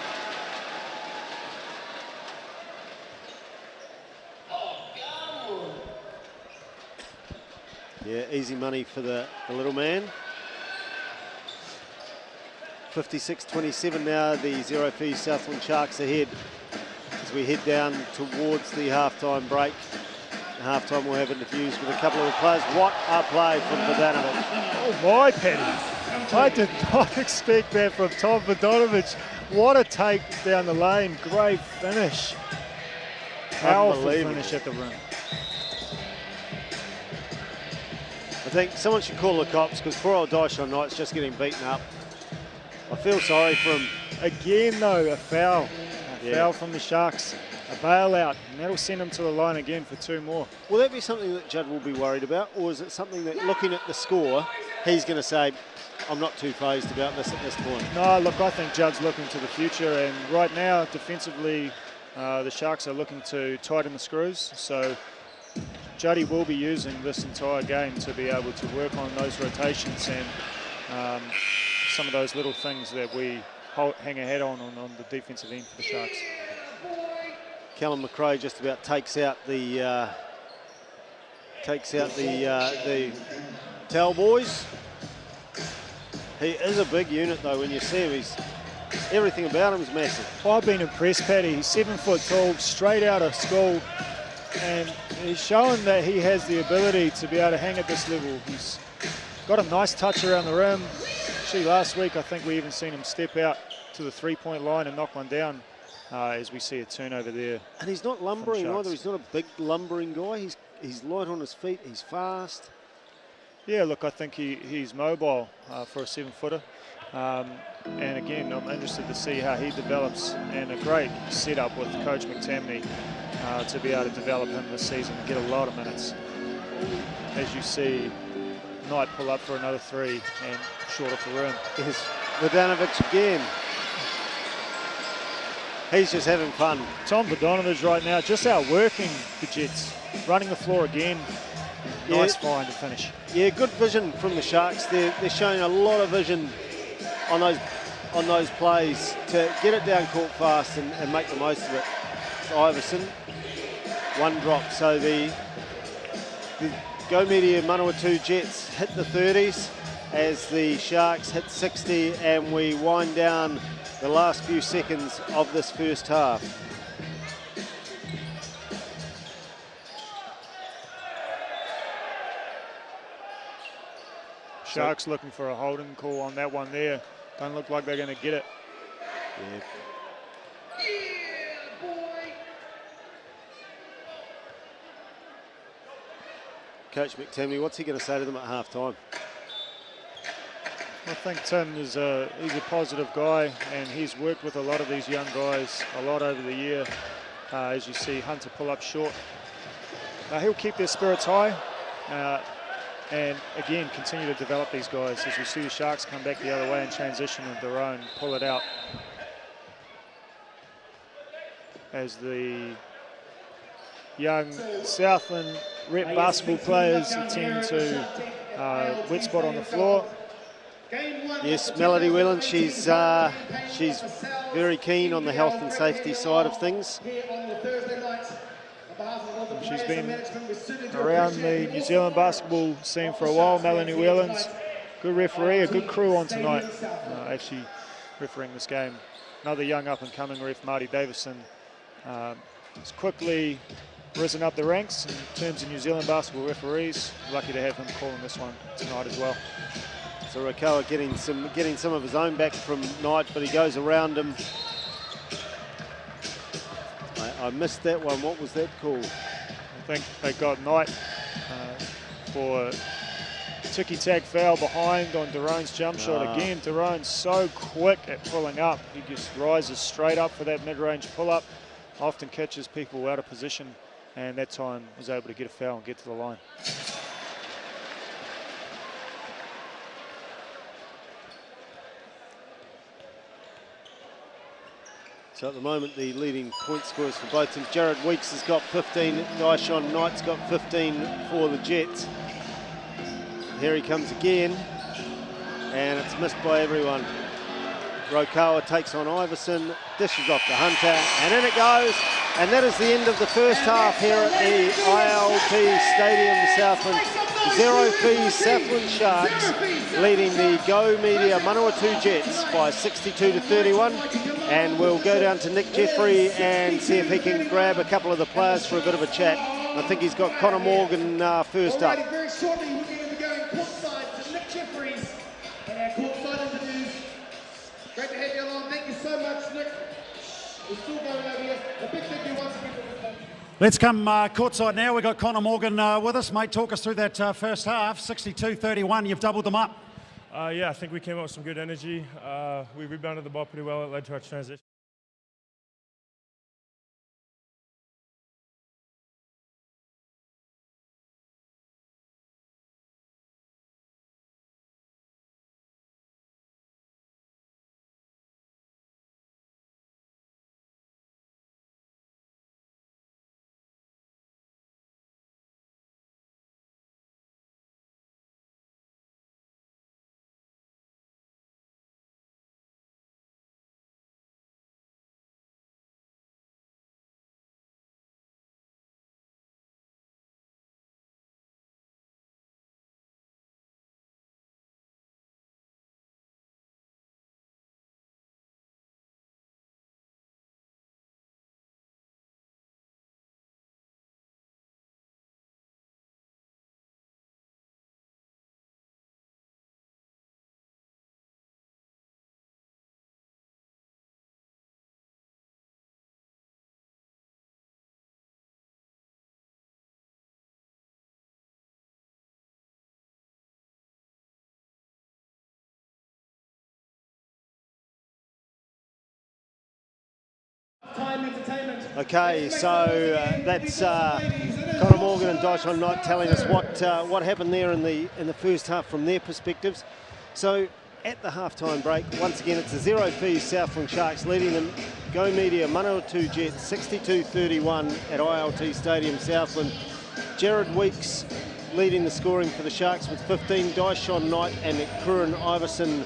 Yeah, easy money for the little man. 56-27 now, the Zero Fee Southland Sharks ahead as we head down towards the halftime break. At halftime we'll have interviews with a couple of the players. What a play from Vodanovic. Oh my, Paddy. I did not expect that from Tom Vodanovic. What a take down the lane. Great finish. Powerful finish at the rim. I think someone should call the cops because poor old Dyson Knight's just getting beaten up. I feel sorry for him. Again though, a foul. Yeah. Foul from the Sharks. A bailout, and that'll send him to the line again for 2 more. Will that be something that Judd will be worried about, or is it something that, looking at the score, he's going to say, I'm not too fazed about this at this point? No, look, I think Judd's looking to the future, and right now, defensively, the Sharks are looking to tighten the screws, so Juddy will be using this entire game to be able to work on those rotations and some of those little things that we hang a head on the defensive end for the Sharks. Callum McRae just about takes out the Towel boys. He is a big unit though. When you see him, everything about him is massive. I've been impressed, Paddy. He's 7 foot tall, straight out of school, and he's shown that he has the ability to be able to hang at this level. He's got a nice touch around the rim. Actually, last week I think we even seen him step out to the 3-point line and knock one down. As we see a turnover there. And he's not lumbering either. He's not a big lumbering guy. He's light on his feet. He's fast. Yeah, look, I think he's mobile for a 7-footer. And again, I'm interested to see how he develops. And a great setup with Coach McTamney to be able to develop him this season and get a lot of minutes. As you see, Knight pull up for another 3 and short off the rim. Here's Vodanovic again. He's just having fun. Tom Vodanovic right now just outworking the Jets, running the floor again. Nice find to finish. Yeah, good vision from the Sharks. They're showing a lot of vision on those plays to get it down court fast and make the most of it. It's Iverson, 1 drop. So the Go Media Manawatu Jets hit the 30s as the Sharks hit 60, and we wind down the last few seconds of this first half. Sharks looking for a holding call on that one there. Don't look like they're going to get it. Yeah. Coach McTamney, what's he going to say to them at half-time? I think Tim is he's a positive guy, and he's worked with a lot of these young guys a lot over the year. As you see Hunter pull up short. He'll keep their spirits high and again continue to develop these guys. As we see the Sharks come back the other way and transition of their own, pull it out. As the young Southland rep basketball players attend to wet spot on the floor. Yes, Melody Whelan, she's very keen on the health and safety side of things. She's been around the New Zealand basketball scene for a while. Melanie Whelans, good referee, a good crew on tonight, actually refereeing this game. Another young up-and-coming ref, Marty Davison, has quickly risen up the ranks in terms of New Zealand basketball referees. Lucky to have him calling this one tonight as well. So Rakawa getting some of his own back from Knight, but he goes around him. I missed that one. What was that called? I think they got Knight for ticky-tack foul behind on Darone's jump shot. Again, Darone's so quick at pulling up. He just rises straight up for that mid-range pull-up. Often catches people out of position, and that time was able to get a foul and get to the line. So at the moment, the leading point scorers for both teams. Jared Weeks has got 15. Dyshon Knight's got 15 for the Jets. Here he comes again, and it's missed by everyone. Rokawa takes on Iverson, dishes off to Hunter, and in it goes. And that is the end of the first half here at the ILT Stadium, Southland. Zero fees, Southland Sharks leading the Go Media Manawatu Jets by 62-31. And we'll go down to Nick Jeffrey and see if he can grab a couple of the players for a bit of a chat. I think he's got Connor Morgan first up. Very shortly, we're going to be going courtside to Nick Jeffries and our courtside interviews. Great to have you along. Thank you so much, Nick. We're still going over here. A big thank you once again for the Let's come courtside now. We've got Connor Morgan with us. Mate, talk us through that first half. 62-31, you've doubled them up. Yeah, I think we came up with some good energy. We rebounded the ball pretty well. It led to our transition. Okay, so that's Connor Morgan and Dyshon Knight telling us what happened there in the first half from their perspectives. So at the halftime break, once again it's a zero fees Southland Sharks leading them Go Media Manawatu Jets 62-31 at ILT Stadium, Southland. Jared Weeks leading the scoring for the Sharks with 15. Dyshon Knight and Curran Iverson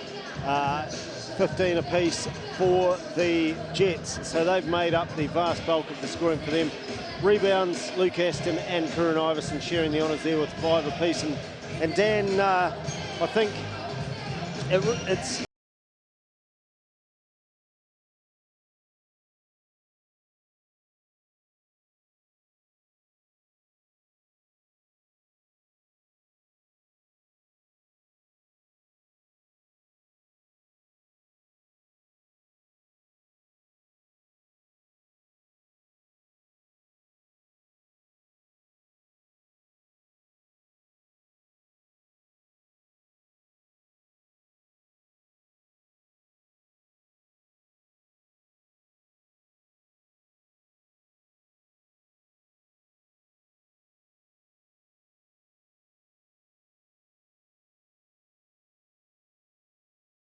15 apiece for the Jets. So they've made up the vast bulk of the scoring for them. Rebounds, Luke Aston and Curran Iverson sharing the honours there with 5 apiece. And Dan, I think it's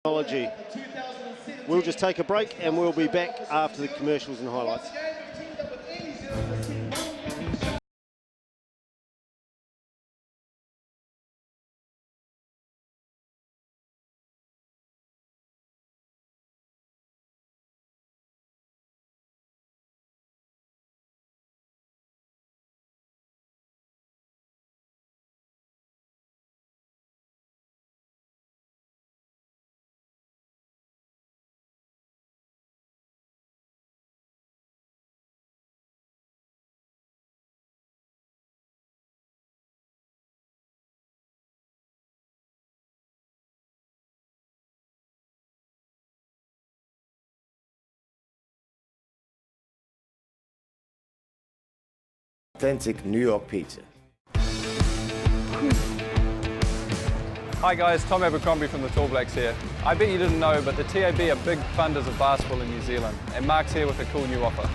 technology. We'll just take a break and we'll be back after the commercials and highlights. Authentic New York pizza. Hi guys, Tom Abercrombie from the Tall Blacks here. I bet you didn't know, but the TAB are big funders of basketball in New Zealand, and Mark's here with a cool new offer.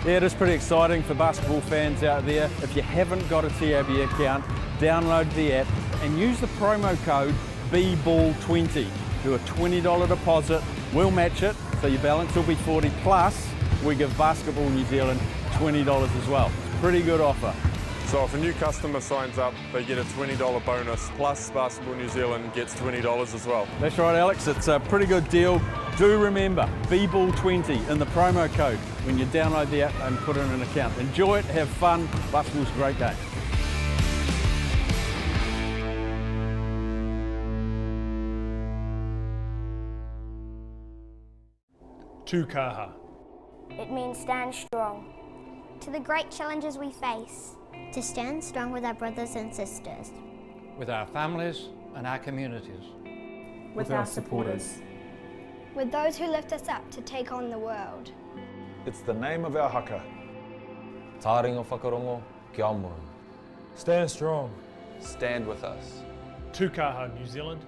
Yeah, it is pretty exciting for basketball fans out there. If you haven't got a TAB account, download the app and use the promo code BBALL20. Do a $20 deposit, we'll match it, so your balance will be 40 plus we give Basketball New Zealand $20 as well. It's a pretty good offer. So if a new customer signs up, they get a $20 bonus, plus Basketball New Zealand gets $20 as well. That's right, Alex, it's a pretty good deal. Do remember, BBALL20 in the promo code when you download the app and put in an account. Enjoy it, have fun, basketball's a great game. Tukaha. It means stand strong. To the great challenges we face. To stand strong with our brothers and sisters. With our families and our communities. With our supporters. With those who lift us up to take on the world. It's the name of our haka. Tā ringa whakarongo ki Aomori. Stand strong. Stand with us. Tukaha, New Zealand.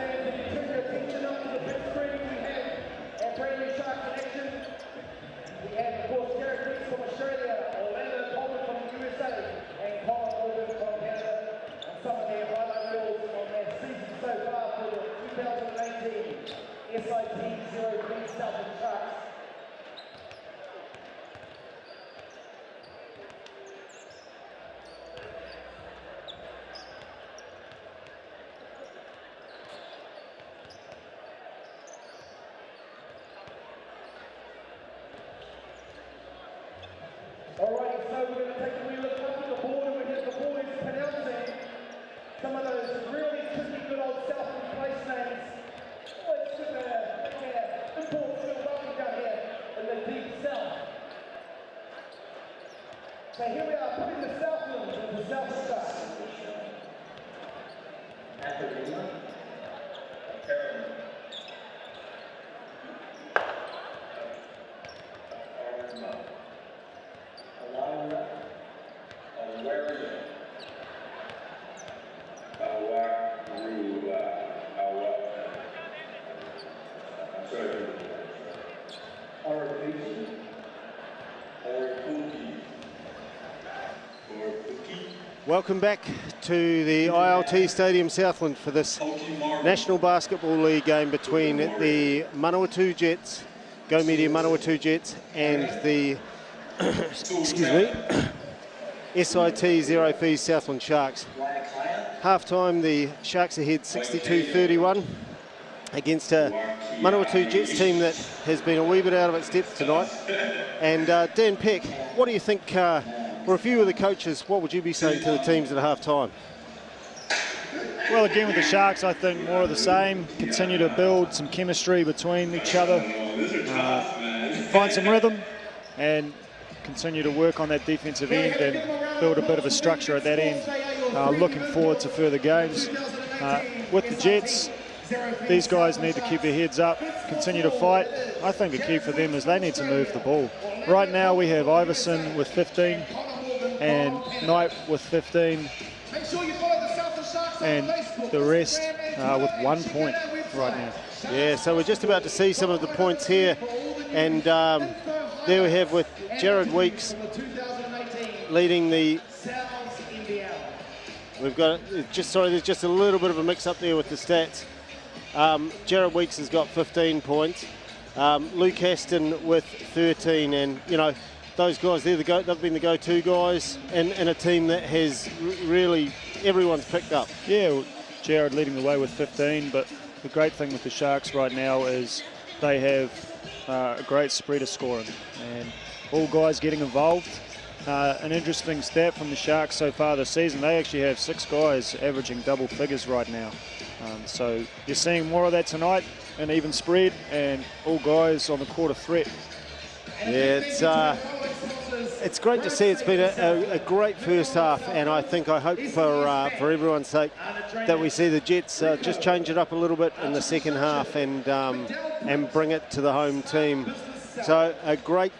fans, if you turn your attention up to the big screen, we have our brand new Shark Connection. We have, of course, Garrett Reese from Australia, Orlando Coleman from the USA, and Colin Williams from Canada, and some of their highlight reels on their season so far for the 2018 SIT 0B Southern Sharks. Alright, so we're going to take a wee look up to the board and we have the boys pronouncing some of those really tricky good old Southland place names. Oh, it's good to make our import still welcome down here in the deep south. So here we are, putting the Southland with the South Star. Academia. Welcome back to the ILT Stadium Southland for this National Basketball League game between the Manawatu Jets, Go Media Manawatu Jets, and the excuse me, SIT Zero Fees Southland Sharks. Half-time, the Sharks ahead 62-31 against a Manawatu Jets team that has been a wee bit out of its depth tonight. And Dan Peck, what do you think, for a few of the coaches, what would you be saying to the teams at half-time? Well, again with the Sharks, I think more of the same. Continue to build some chemistry between each other, find some rhythm, and continue to work on that defensive end and build a bit of a structure at that end. Looking forward to further games. With the Jets, these guys need to keep their heads up, continue to fight. I think the key for them is they need to move the ball. Right now we have Iverson with 15 and Knight with 15 and the rest with 1 point right now. Yeah, so we're just about to see some of the points here, and there we have with Jared Weeks leading the... We've got, there's just a little bit of a mix up there with the stats. Jared Weeks has got 15 points. Luke Aston with 13, and you know those guys, they've been the go-to guys in a team that has really everyone's picked up. Yeah, well, Jared leading the way with 15, but the great thing with the Sharks right now is they have a great spread of scoring and all guys getting involved. An interesting stat from the Sharks so far this season, they actually have 6 guys averaging double figures right now. So you're seeing more of that tonight, an even spread, and all guys on the quarter threat. Yeah, it's great to see. It's been a great first half, and I hope for everyone's sake that we see the Jets just change it up a little bit in the second half and bring it to the home team. So a great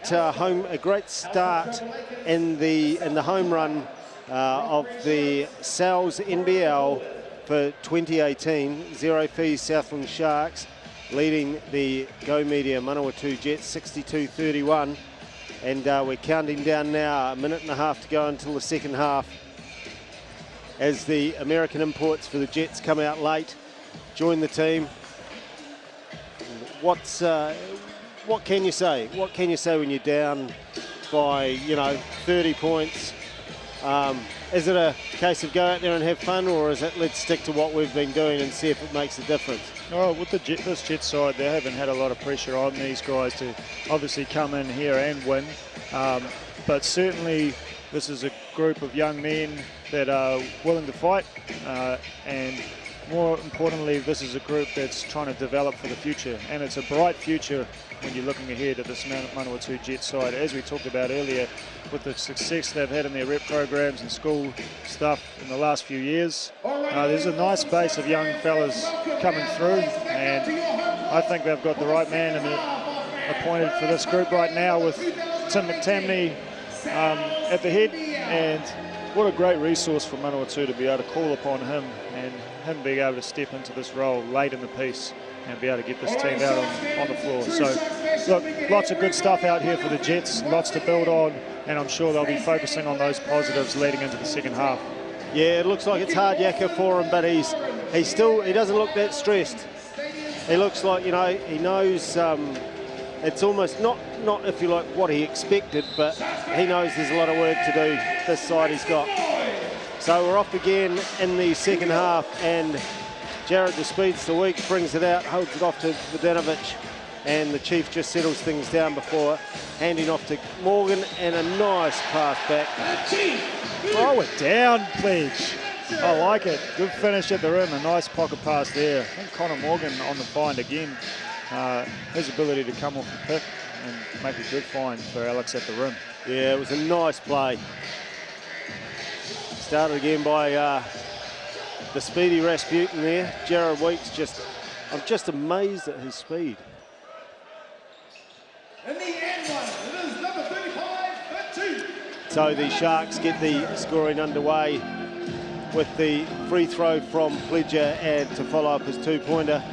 start in the home run of the Sal's NBL for 2018. Zero Fees Southland Sharks leading the Go Media Manawatu Jets 62-31, and we're counting down now, a minute and a half to go until the second half as the American imports for the Jets come out late, join the team. What can you say? What can you say when you're down by 30 points? Is it a case of go out there and have fun, or is it let's stick to what we've been doing and see if it makes a difference? Oh, with this Jets side, they haven't had a lot of pressure on these guys to obviously come in here and win. But certainly this is a group of young men that are willing to fight, and more importantly, this is a group that's trying to develop for the future, and it's a bright future when you're looking ahead at this Manawatu Jets side. As we talked about earlier, with the success they've had in their rep programs and school stuff in the last few years, there's a nice base of young fellas coming through, and I think they've got the right man appointed for this group right now with Tim McTamney at the head, and what a great resource for Manawatu to be able to call upon him and him being able to step into this role late in the piece and be able to get this team out on the floor. So, look, lots of good stuff out here for the Jets, lots to build on, and I'm sure they'll be focusing on those positives leading into the second half. Yeah, it looks like it's hard yakka for him, but he doesn't look that stressed. He looks like, you know, he knows it's almost not if you like what he expected, but he knows there's a lot of work to do this side he's got. So we're off again in the second half, and Jared, the speedster Weeks, brings it out, holds it off to Vodanovic, and the Chief just settles things down before handing off to Morgan, and a nice pass back. Throw it down, Pledge. I like it. Good finish at the rim, a nice pocket pass there. I think Connor Morgan on the find again. His ability to come off the pick and make a good find for Alex at the rim. Yeah, it was a nice play. Started again by the speedy Rasputin there. Jared Weeks I'm just amazed at his speed. In the end one, it is number 35-2. So the Sharks get the scoring underway with the free throw from Pledger, and to follow up his two-pointer.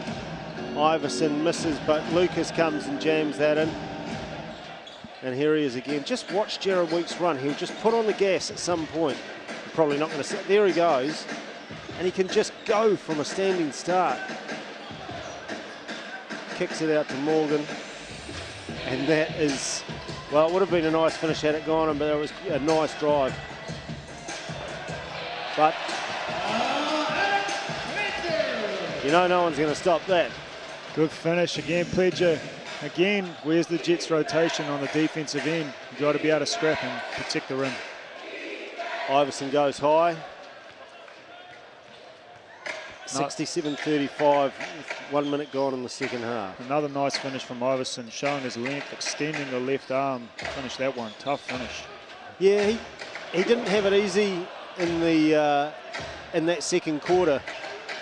Iverson misses, but Lucas comes and jams that in. And here he is again. Just watch Jared Weeks run. He'll just put on the gas at some point. Probably not going to sit. There he goes. And he can just go from a standing start. Kicks it out to Morgan. And that is, well, it would have been a nice finish had it gone, but it was a nice drive. But you know no one's going to stop that. Good finish again, Pledger. Again, where's the Jets rotation on the defensive end? You've got to be able to scrap and protect the rim. Iverson goes high. 67-35, 1 minute gone in the second half. Another nice finish from Iverson, showing his length, extending the left arm to finish that one. Tough finish. Yeah, he didn't have it easy in the in that second quarter,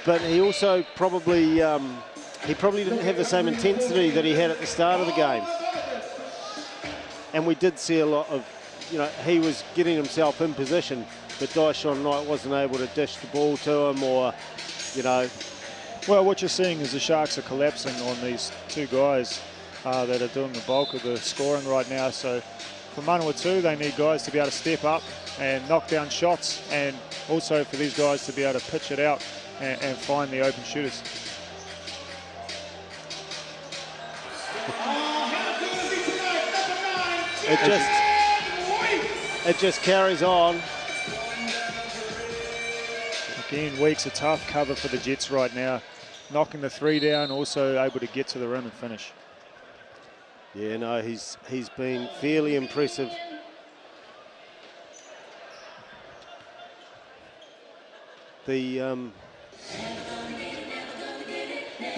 but he also probably didn't have the same intensity that he had at the start of the game. And we did see a lot of, you know, he was getting himself in position, but Dyson Knight wasn't able to dish the ball to him, or, you know. Well, what you're seeing is the Sharks are collapsing on these two guys that are doing the bulk of the scoring right now. So for Manawatu, they need guys to be able to step up and knock down shots, and also for these guys to be able to pitch it out and find the open shooters. It just carries on. Again, Weeks a tough cover for the Jets right now. Knocking the three down, also able to get to the rim and finish. Yeah, no, he's been fairly impressive. The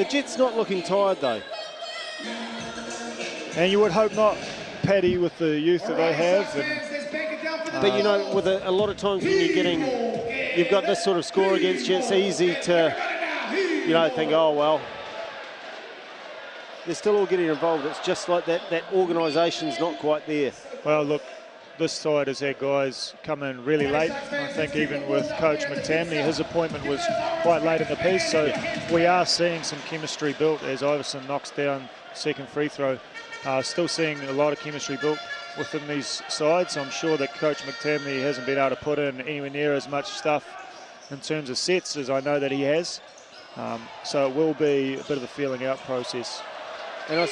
Jets not looking tired though. And you would hope not, Paddy, with the youth that they have. But you know, with a lot of times when you've got this sort of score against you, it's easy to, you know, think, oh well, they're still all getting involved. It's just like that organisation's not quite there. Well, look, this side has had guys come in really late. I think even with Coach McTamney, his appointment was quite late in the piece. So we are seeing some chemistry built as Iverson knocks down second free throw. Still seeing a lot of chemistry built within these sides. I'm sure that Coach McTamney hasn't been able to put in anywhere near as much stuff in terms of sets as I know that he has. So it will be a bit of a feeling out process. And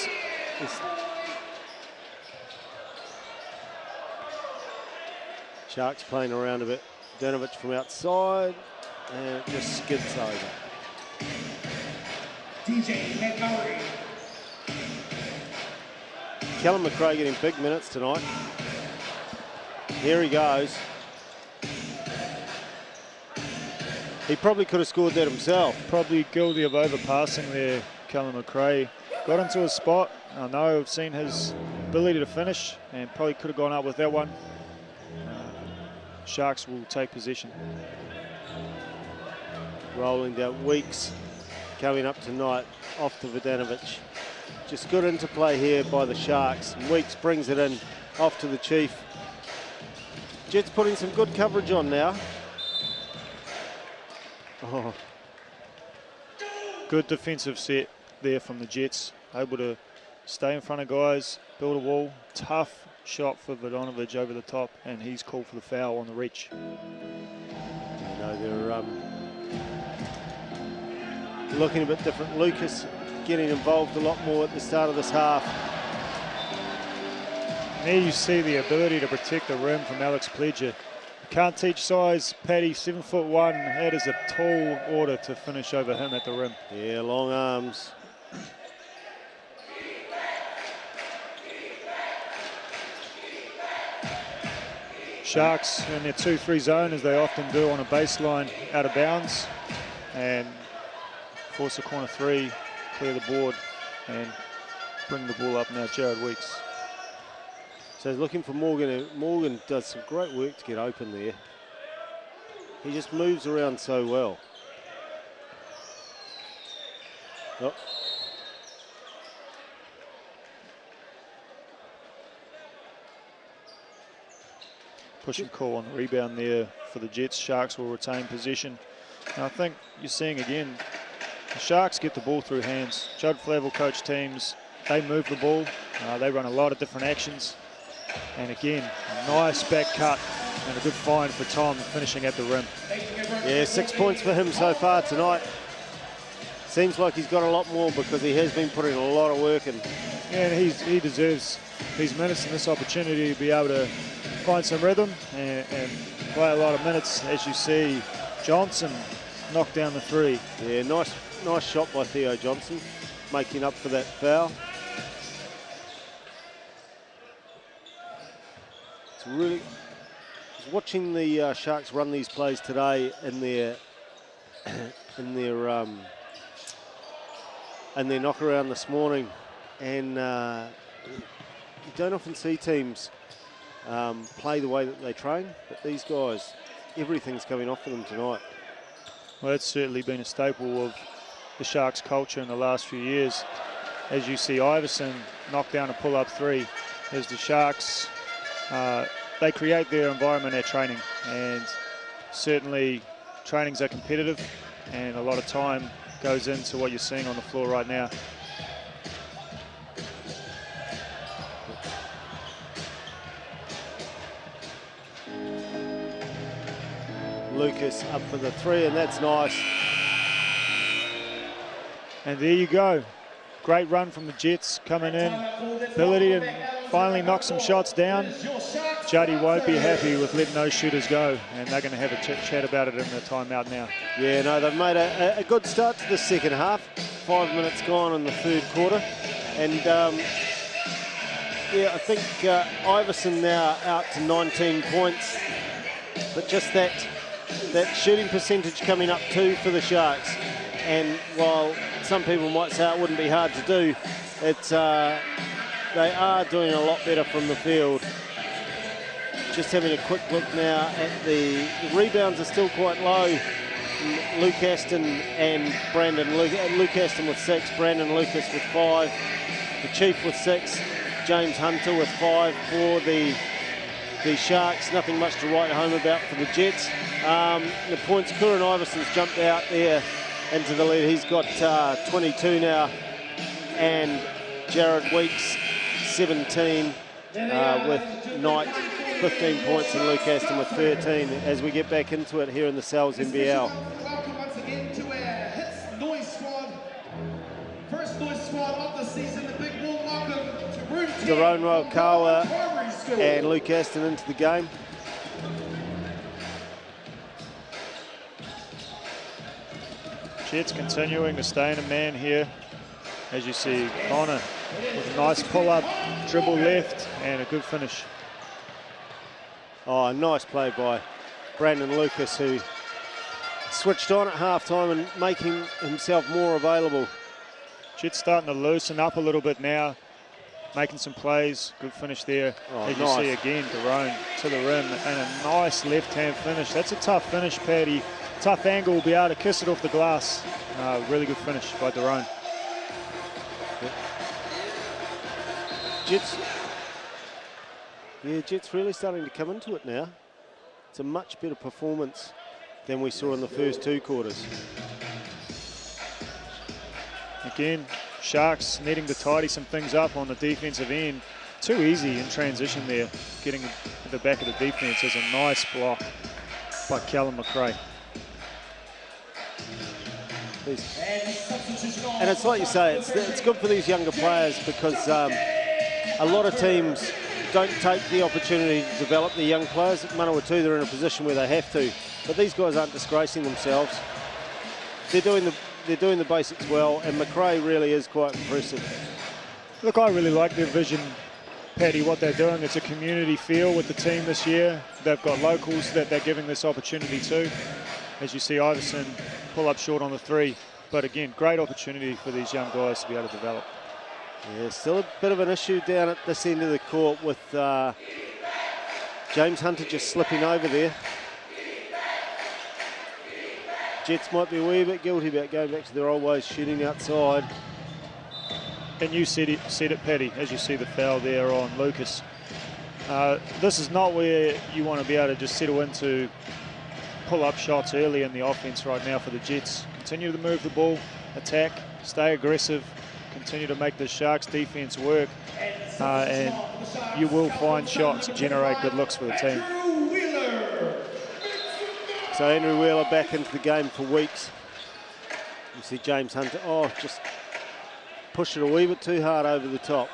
Sharks playing around a bit. Vodanovic from outside, and it just skids over. DJ Montgomery. Callum McRae getting big minutes tonight. Here he goes. He probably could have scored that himself. Probably guilty of overpassing there, Callum McRae. Got into a spot. I know I've seen his ability to finish and probably could have gone up with that one. Sharks will take possession. Rolling down, Weeks coming up tonight, off to Vodanovic. Just good interplay here by the Sharks. Weeks brings it in, off to the Chief. Jets putting some good coverage on now. Oh. Good defensive set there from the Jets. Able to stay in front of guys, build a wall. Tough shot for Vodanovic over the top, and he's called for the foul on the reach. You know, they're looking a bit different. Lucas getting involved a lot more at the start of this half. There you see the ability to protect the rim from Alex Pledger. You can't teach size, Paddy, 7'1". That is a tall order to finish over him at the rim. Yeah, long arms. Sharks in their 2-3 zone, as they often do on a baseline, out of bounds, and force a corner three, clear the board, and bring the ball up now, Jared Weeks. So he's looking for Morgan. Morgan does some great work to get open there. He just moves around so well. Oh. Push and call on the rebound there for the Jets. Sharks will retain possession. And I think you're seeing again, the Sharks get the ball through hands. Judd Flavel coach teams, they move the ball. They run a lot of different actions. And again, nice back cut and a good find for Tom finishing at the rim. Yeah, 6 points for him so far tonight. Seems like he's got a lot more because he has been putting a lot of work in. Yeah, and he deserves these minutes and this opportunity to be able to find some rhythm and play a lot of minutes. As you see, Johnson knocked down the three. Yeah, nice shot by Theo Johnson, making up for that foul. It's really, I was watching the Sharks run these plays today in their knock around this morning, and you don't often see teams play the way that they train, but these guys, everything's coming off for them tonight. Well, that's certainly been a staple of the Sharks culture in the last few years. As you see, Iverson knock down a pull-up three. As the Sharks, they create their environment at training, and certainly trainings are competitive, and a lot of time goes into what you're seeing on the floor right now. Lucas up for the three, and that's nice. And there you go. Great run from the Jets coming in. Ability to finally knock some shots down. Juddy won't be happy with letting those shooters go, and they're going to have a chat about it in the timeout now. Yeah, no, they've made a good start to the second half. 5 minutes gone in the third quarter. And yeah, I think Iverson now out to 19 points. But just that shooting percentage coming up too for the Sharks. And while some people might say it wouldn't be hard to do, it's they are doing a lot better from the field. Just having a quick look now at the rebounds are still quite low. Luke Aston and Brandon Luke Aston with 6, Brandon Lucas with 5, the Chief with 6, James Hunter with 5 for the Sharks. Nothing much to write home about for the Jets. The points, Kurin Iverson's jumped out there into the lead. He's got 22 now, and Jared Weeks 17 with Knight 15 points, and Luke Aston with 13 as we get back into it here in the Sal's NBL. Welcome once again to our Hits Noise Squad. First Noise Squad of the season. The big warm welcome to Room 10. Daron Rokawa and Luke Aston into the game. Jets continuing to stay in a man here. As you see, Connor with a nice pull-up, dribble left, and a good finish. Oh, a nice play by Brandon Lucas, who switched on at halftime and making himself more available. Jets starting to loosen up a little bit now, making some plays. Good finish there. Oh, as nice. you see again, Daron to the rim, and a nice left-hand finish. That's a tough finish, Paddy. Tough angle, will be able to kiss it off the glass. Really good finish by Daron. Jets really starting to come into it now. it's a much better performance than we saw in the first 2 quarters. Again, Sharks needing to tidy some things up on the defensive end. Too easy in transition there. Getting at the back of the defense is a nice block by Callum McRae. And it's like you say, it's good for these younger players because a lot of teams don't take the opportunity to develop the young players. At Manawatu, they're in a position where they have to, but these guys aren't disgracing themselves. They're doing the basics well, and McRae really is quite impressive. Look, I really like their vision, Paddy, what they're doing. It's a community feel with the team this year. They've got locals that they're giving this opportunity to. As you see, Iverson pull up short on the 3. But again, great opportunity for these young guys to be able to develop. Yeah, still a bit of an issue down at this end of the court with James Hunter just slipping over there. Jets might be a wee bit guilty about going back to their old ways, shooting outside. And you said it, Paddy, as you see the foul there on Lucas. This is not where you want to be able to just settle into pull-up shots early in the offense right now for the Jets. Continue to move the ball, attack, stay aggressive, continue to make the Sharks defense work, and you will find shots, generate good looks for the team. So Andrew Wheeler back into the game for weeks. You see James Hunter, just pushed it a wee bit too hard over the top.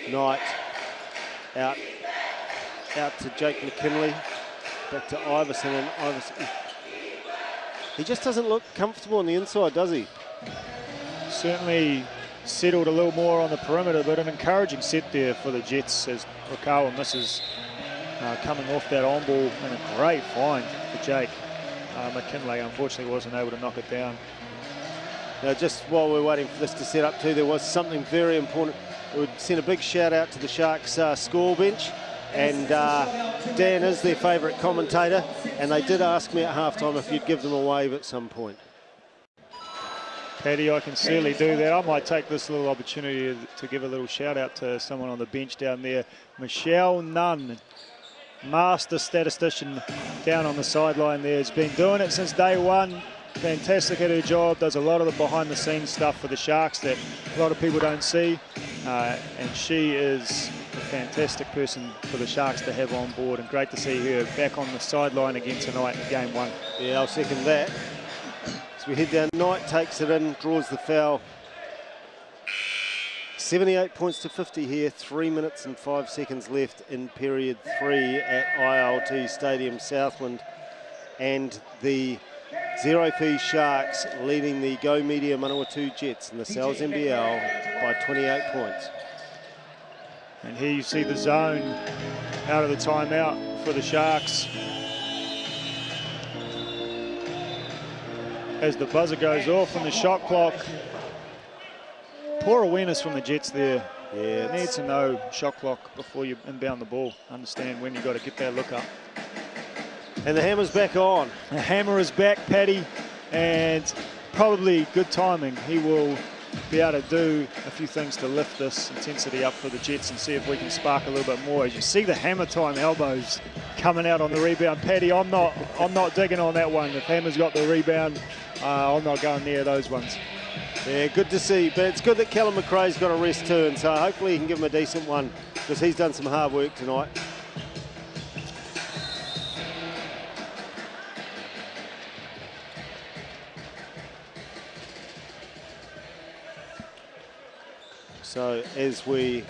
Knight out to Jake McKinley, back to Iverson, and Iverson, he just doesn't look comfortable on the inside, does he? Certainly settled a little more on the perimeter, but an encouraging set there for the Jets as Rakawa misses coming off that on ball, and a great find for Jake. McKinley unfortunately wasn't able to knock it down. Now, just while we're waiting for this to set up too, there was something very important. We would send a big shout out to the Sharks score bench, and Dan is their favourite commentator, and they did ask me at halftime if you'd give them a wave at some point. Paddy, I can certainly do that. I might take this little opportunity to give a little shout out to someone on the bench down there. Michelle Nunn, master statistician down on the sideline there, has been doing it since day one. Fantastic at her job, does a lot of the behind the scenes stuff for the Sharks that a lot of people don't see, and she is a fantastic person for the Sharks to have on board, and great to see her back on the sideline again tonight in game 1. Yeah, I'll second that. As we head down, Knight takes it in, draws the foul. 78 points to 50 here, 3 minutes and 5 seconds left in period 3 at ILT Stadium, Southland, and the Zero Fee Sharks leading the Go Media Manawatu Jets in the Sal's NBL by 28 points. And here you see the zone out of the timeout for the Sharks. As the buzzer goes off and the shot clock. Poor awareness from the Jets there. Yeah, need to know shot clock before you inbound the ball. Understand when you've got to get that look up. And the hammer's back on. The hammer is back, Paddy, and probably good timing. He will be able to do a few things to lift this intensity up for the Jets and see if we can spark a little bit more. As you see the hammer time elbows coming out on the rebound. Paddy, I'm not digging on that one. If Hammer's got the rebound, I'm not going near those ones. Yeah, good to see, but it's good that Callum McRae's got a rest too, and so hopefully he can give him a decent one because he's done some hard work tonight. So as we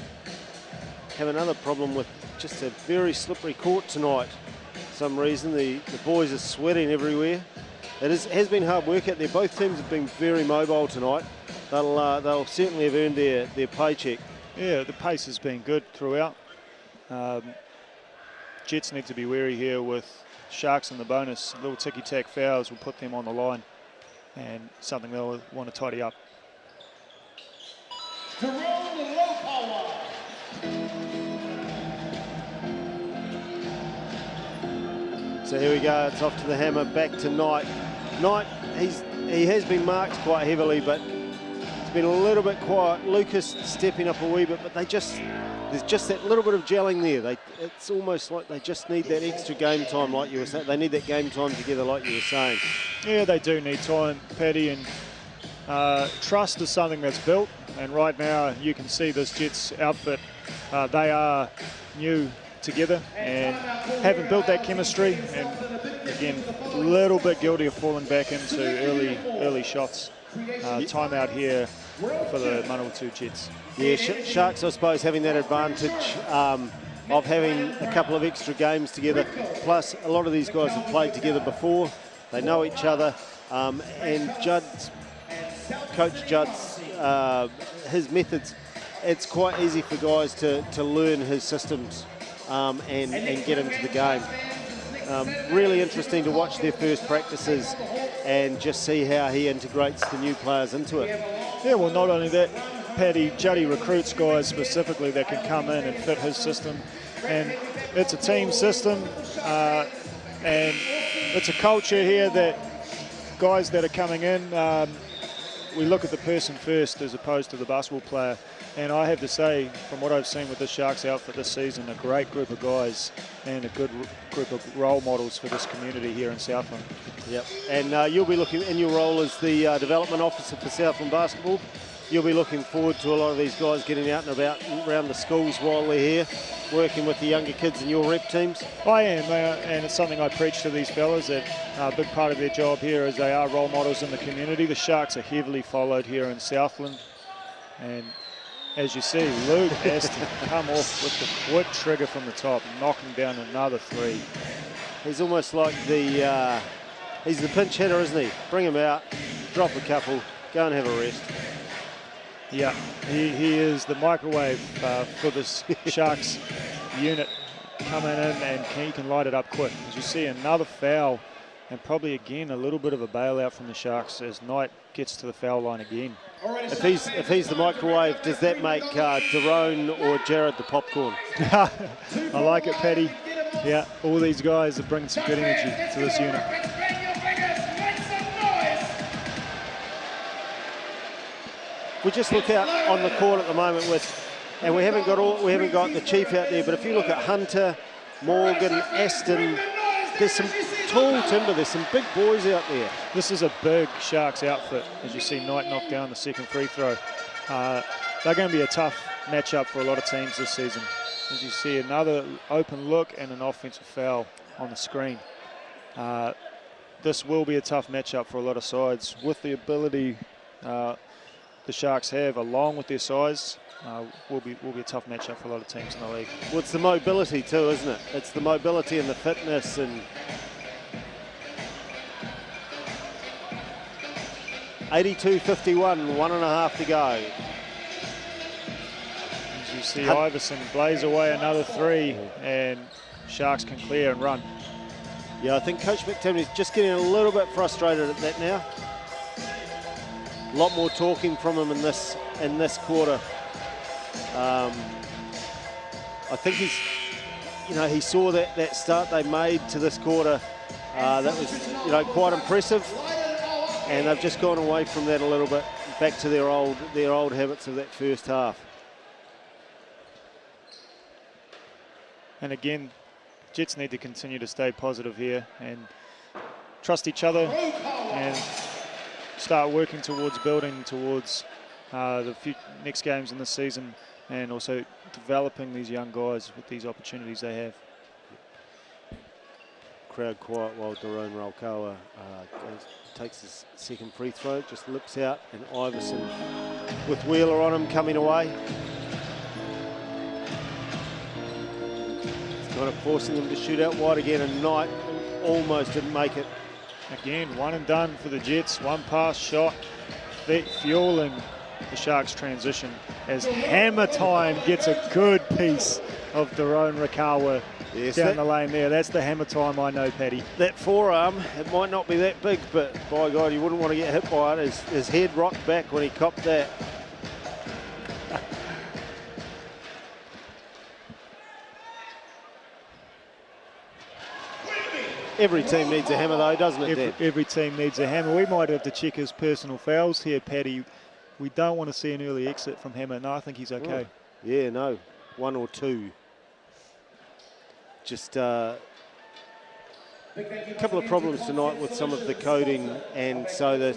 have another problem with just a very slippery court tonight, for some reason the boys are sweating everywhere. It has been hard work out there. Both teams have been very mobile tonight. They'll certainly have earned their paycheck. Yeah, the pace has been good throughout. Jets need to be wary here with Sharks in the bonus. Little ticky-tack fouls will put them on the line, and something they'll want to tidy up. So here we go, it's off to the hammer, back to Knight. Knight, he has been marked quite heavily, but been a little bit quiet. Lucas stepping up a wee bit, but there's just that little bit of gelling there. It's almost like they just need that extra game time, like you were saying. They need that game time together, like you were saying. Yeah, they do need time, Paddy, and trust is something that's built. And right now, you can see this Jets outfit. They are new together and haven't built that chemistry. And again, a little bit guilty of falling back into early shots. Time out here for the Manawatu Jets. Yeah, Sharks, I suppose, having that advantage of having a couple of extra games together. Plus, a lot of these guys have played together before. They know each other. And Coach Judd's, his methods, it's quite easy for guys to learn his systems and get into the game. Really interesting to watch their first practices and just see how he integrates the new players into it. Yeah, well, not only that, Paddy, Juddy recruits guys specifically that can come in and fit his system. And it's a team system, and it's a culture here that guys that are coming in, we look at the person first as opposed to the basketball player. And I have to say, from what I've seen with the Sharks outfit this season, a great group of guys and a good group of role models for this community here in Southland. Yep, and you'll be looking, in your role as the development officer for Southland Basketball, you'll be looking forward to a lot of these guys getting out and about around the schools while they're here, working with the younger kids in your rep teams. I am, and it's something I preach to these fellas, that a big part of their job here is they are role models in the community. The Sharks are heavily followed here in Southland, and as you see, Luke has to come off with the quick trigger from the top, knocking down another three. He's almost like he's the pinch hitter, isn't he? Bring him out, drop a couple, go and have a rest. Yeah, he is the microwave for this Sharks unit coming in, and he can light it up quick. As you see, another foul, and probably again a little bit of a bailout from the Sharks as Knight gets to the foul line again. If he's the microwave, does that make Daron or Jared the popcorn? I like it, Paddy. Yeah, all these guys are bringing some good energy to this unit. We just look out on the court at the moment and we haven't got the chief out there, but if you look at Hunter, Morgan, Aston, there's some tall timber, there's some big boys out there. This is a big Sharks outfit. As you see, Knight knocked down the second free throw. They're going to be a tough matchup for a lot of teams this season. As you see, another open look and an offensive foul on the screen. This will be a tough matchup for a lot of sides. With the ability the Sharks have, along with their size, will be a tough matchup for a lot of teams in the league. Well, it's the mobility too, isn't it? It's the mobility and the fitness. And 82-51, 1.5 to go. As you see, Iverson blaze away another three, and Sharks can clear and run. Yeah, I think Coach McTimoney's just getting a little bit frustrated at that now. A lot more talking from him in this quarter. I think he saw that start they made to this quarter. That was quite impressive, and they've just gone away from that a little bit, back to their old habits of that first half. And again, Jets need to continue to stay positive here and trust each other and start working towards building towards the next games in this season, and also developing these young guys with these opportunities they have. Crowd quiet while Daron Raukawa takes his second free throw, just lips out, and Iverson with Wheeler on him coming away. It's kind of forcing them to shoot out wide again, and Knight almost didn't make it. Again, one and done for the Jets. One pass shot, fueling the Sharks' transition as Hammer Time gets a good piece of Daron Raukawa down the lane there. That's the Hammer Time I know, Paddy. That forearm, it might not be that big, but by God, you wouldn't want to get hit by it. His head rocked back when he copped that. Every team needs a hammer though, doesn't it, Dan? Every team needs a hammer. We might have to check his personal fouls here, Paddy. we don't want to see an early exit from Hammer. No, I think he's okay. Yeah, no, 1 or 2. Just a couple of problems tonight with some of the coding, and so the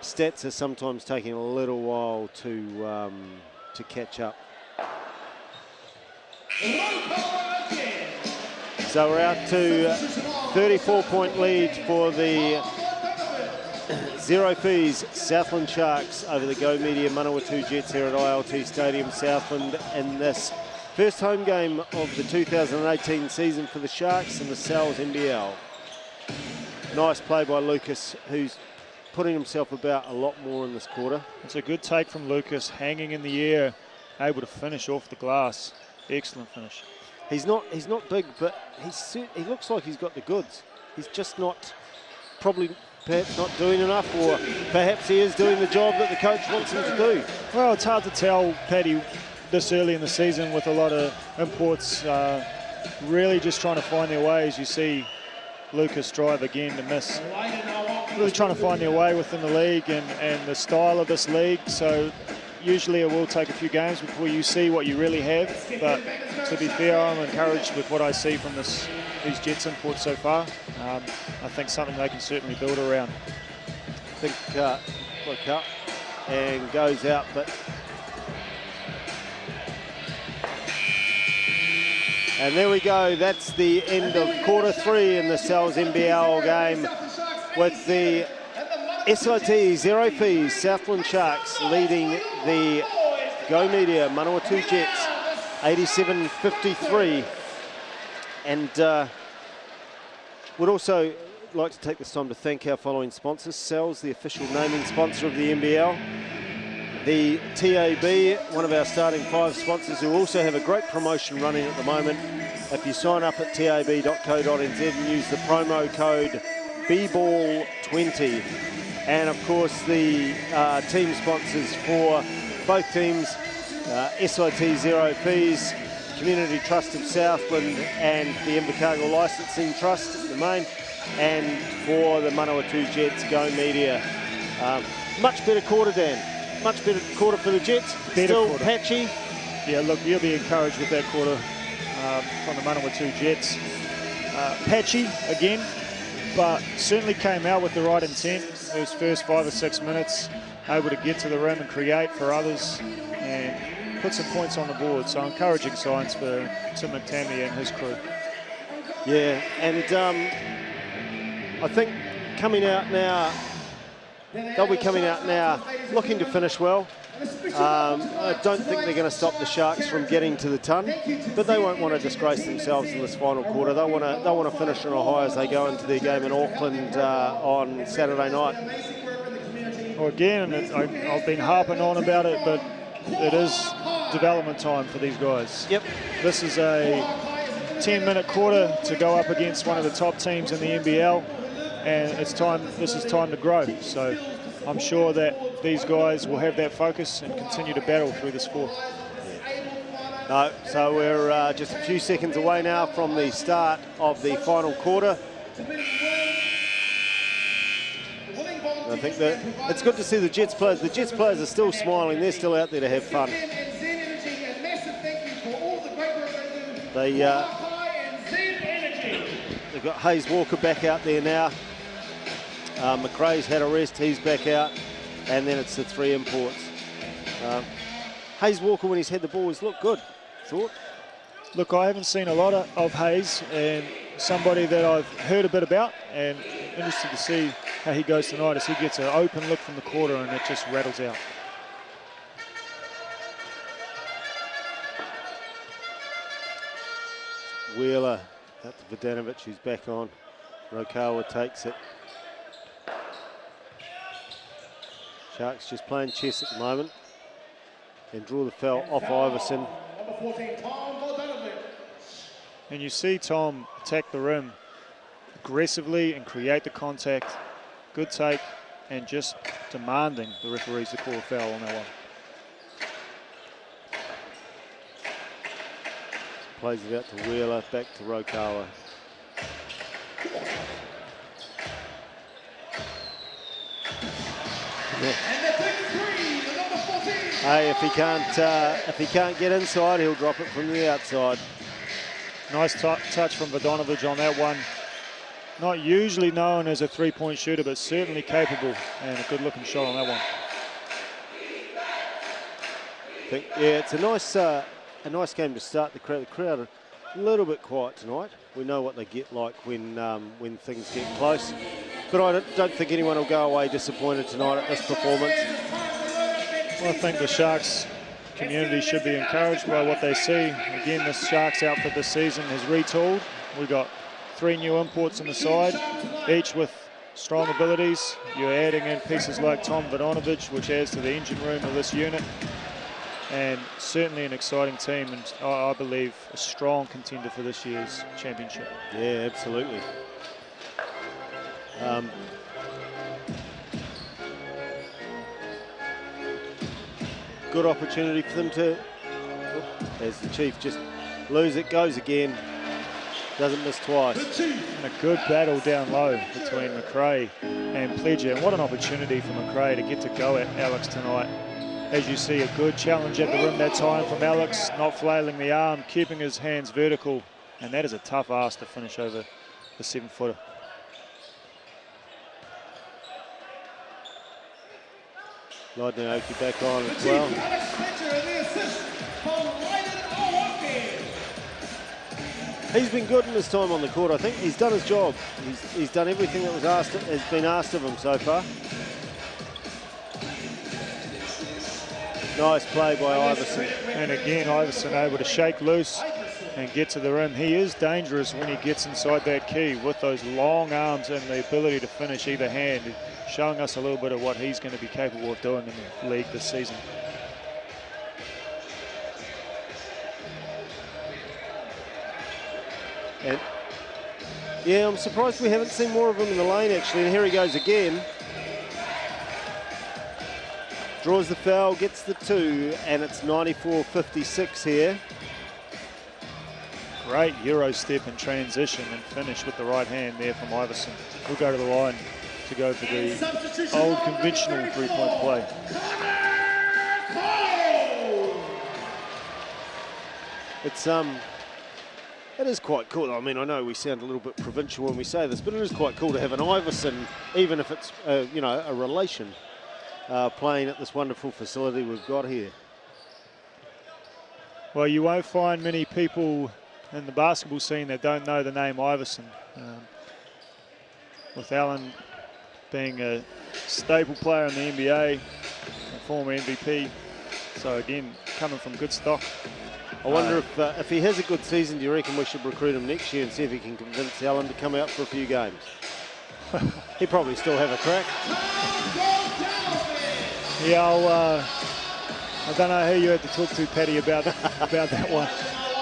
stats are sometimes taking a little while to catch up. So we're out to 34-point lead for the Zero Fees Southland Sharks over the Go Media Manawatu Jets here at ILT Stadium, Southland, in this first home game of the 2018 season for the Sharks and the Sal's NBL. Nice play by Lucas, who's putting himself about a lot more in this quarter. It's a good take from Lucas, hanging in the air, able to finish off the glass. Excellent finish. He's not big, but he looks like he's got the goods. He's just not, perhaps not doing enough, or perhaps he is doing the job that the coach wants him to do. Well, it's hard to tell, Paddy, this early in the season with a lot of imports really just trying to find their way, as you see Lucas drive again to miss. Really trying to find their way within the league and the style of this league. So usually it will take a few games before you see what you really have, but to be fair, I'm encouraged with what I see from these Jets imports so far. I think something they can certainly build around. I think look up and goes out, but and there we go. That's the end of quarter 3 in the Sal's NBL game, with the SIT Zero Fees Southland Sharks leading the Go Media Manawatu Jets 87-53. And would also like to take this time to thank our following sponsors. Sal's, the official naming sponsor of the NBL. The TAB, one of our starting 5 sponsors, who also have a great promotion running at the moment. If you sign up at tab.co.nz and use the promo code BBALL20. And of course the team sponsors for both teams, SIT Zero Fees, Community Trust of Southland and the Invercargill Licensing Trust, the main, and for the Manawatu Jets Go Media. Much better quarter, Dan. Much better quarter for the Jets. Still quarter. Patchy. Yeah, look, you'll be encouraged with that quarter from the Manawatu Jets. Patchy again, but certainly came out with the right intent. Those first 5 or 6 minutes, able to get to the rim and create for others and put some points on the board. So encouraging signs for Tim McTammy and his crew. Yeah, and I think coming out now, they'll be coming out now looking to finish well. I don't think they're going to stop the Sharks from getting to the ton, but they won't want to disgrace themselves in this final quarter. They'll want to finish on a high as they go into their game in Auckland on Saturday night. Well, again, I've been harping on about it, but it is development time for these guys. Yep. This is a 10-minute quarter to go up against one of the top teams in the NBL, and it's time. This is time to grow. So I'm sure that these guys will have that focus and continue to battle through this fourth. No, so we're just a few seconds away now from the start of the final quarter. I think that it's good to see the Jets players. The Jets players are still smiling. They're still out there to have fun. They've got Hayes Walker back out there now. McRae's had a rest. He's back out. And then it's the 3 imports. Hayes Walker, when he's had the ball, has looked good. Thought. Look, I haven't seen a lot of Hayes, and somebody that I've heard a bit about, and interested to see how he goes tonight as he gets an open look from the quarter and it just rattles out. Wheeler out to Vodanovic, who's back on. Rokawa takes it. Sharks just playing chess at the moment and draw the foul off Iverson. And you see Tom attack the rim aggressively and create the contact. Good take, and just demanding the referees to call a foul on that one. Plays it out to Wheeler, back to Rokawa. And the 33, the Hey, if he can't get inside, he'll drop it from the outside. Nice touch from Vodanovic on that one. Not usually known as a three-point shooter, but certainly capable, and a good-looking shot on that one. Yeah, it's a nice game to start. The crowd a little bit quiet tonight. We know what they get like when things get close. But I don't think anyone will go away disappointed tonight at this performance. Well, I think the Sharks community should be encouraged by what they see. Again, the Sharks outfit this season has retooled. We've got 3 new imports on the side, each with strong abilities. You're adding in pieces like Tom Vodanovic, which adds to the engine room of this unit. And certainly an exciting team, and I believe a strong contender for this year's championship. Yeah, absolutely. Good opportunity for them to, as the Chief just lose it, goes again, doesn't miss twice. And a good battle down low between McRae and Pledger, and what an opportunity for McRae to get to go at Alex tonight. As you see, a good challenge at the rim that time from Alex, not flailing the arm, keeping his hands vertical, and that is a tough ask to finish over the 7-footer. Lydney Oki back on as well. He's been good in his time on the court. I think he's done his job. He's done everything that has been asked of him so far. Nice play by Iverson. And again, Iverson able to shake loose and get to the rim. He is dangerous when he gets inside that key with those long arms and the ability to finish either hand, showing us a little bit of what he's going to be capable of doing in the league this season. And yeah, I'm surprised we haven't seen more of him in the lane actually, and here he goes again. Draws the foul, gets the 2, and it's 94-56 here. Great Euro step in transition and finish with the right hand there from Iverson. We'll go to the line to go for the old conventional three-point play. It is quite cool. I mean, I know we sound a little bit provincial when we say this, but it is quite cool to have an Iverson, even if it's you know, a relation, playing at this wonderful facility we've got here. Well, you won't find many people in the basketball scene that don't know the name Iverson. With Allen being a staple player in the NBA, a former MVP. So again, coming from good stock. I wonder if he has a good season, do you reckon we should recruit him next year and see if he can convince Allen to come out for a few games? He'd probably still have a crack. Yeah, I don't know who you had to talk to, Paddy, about that one.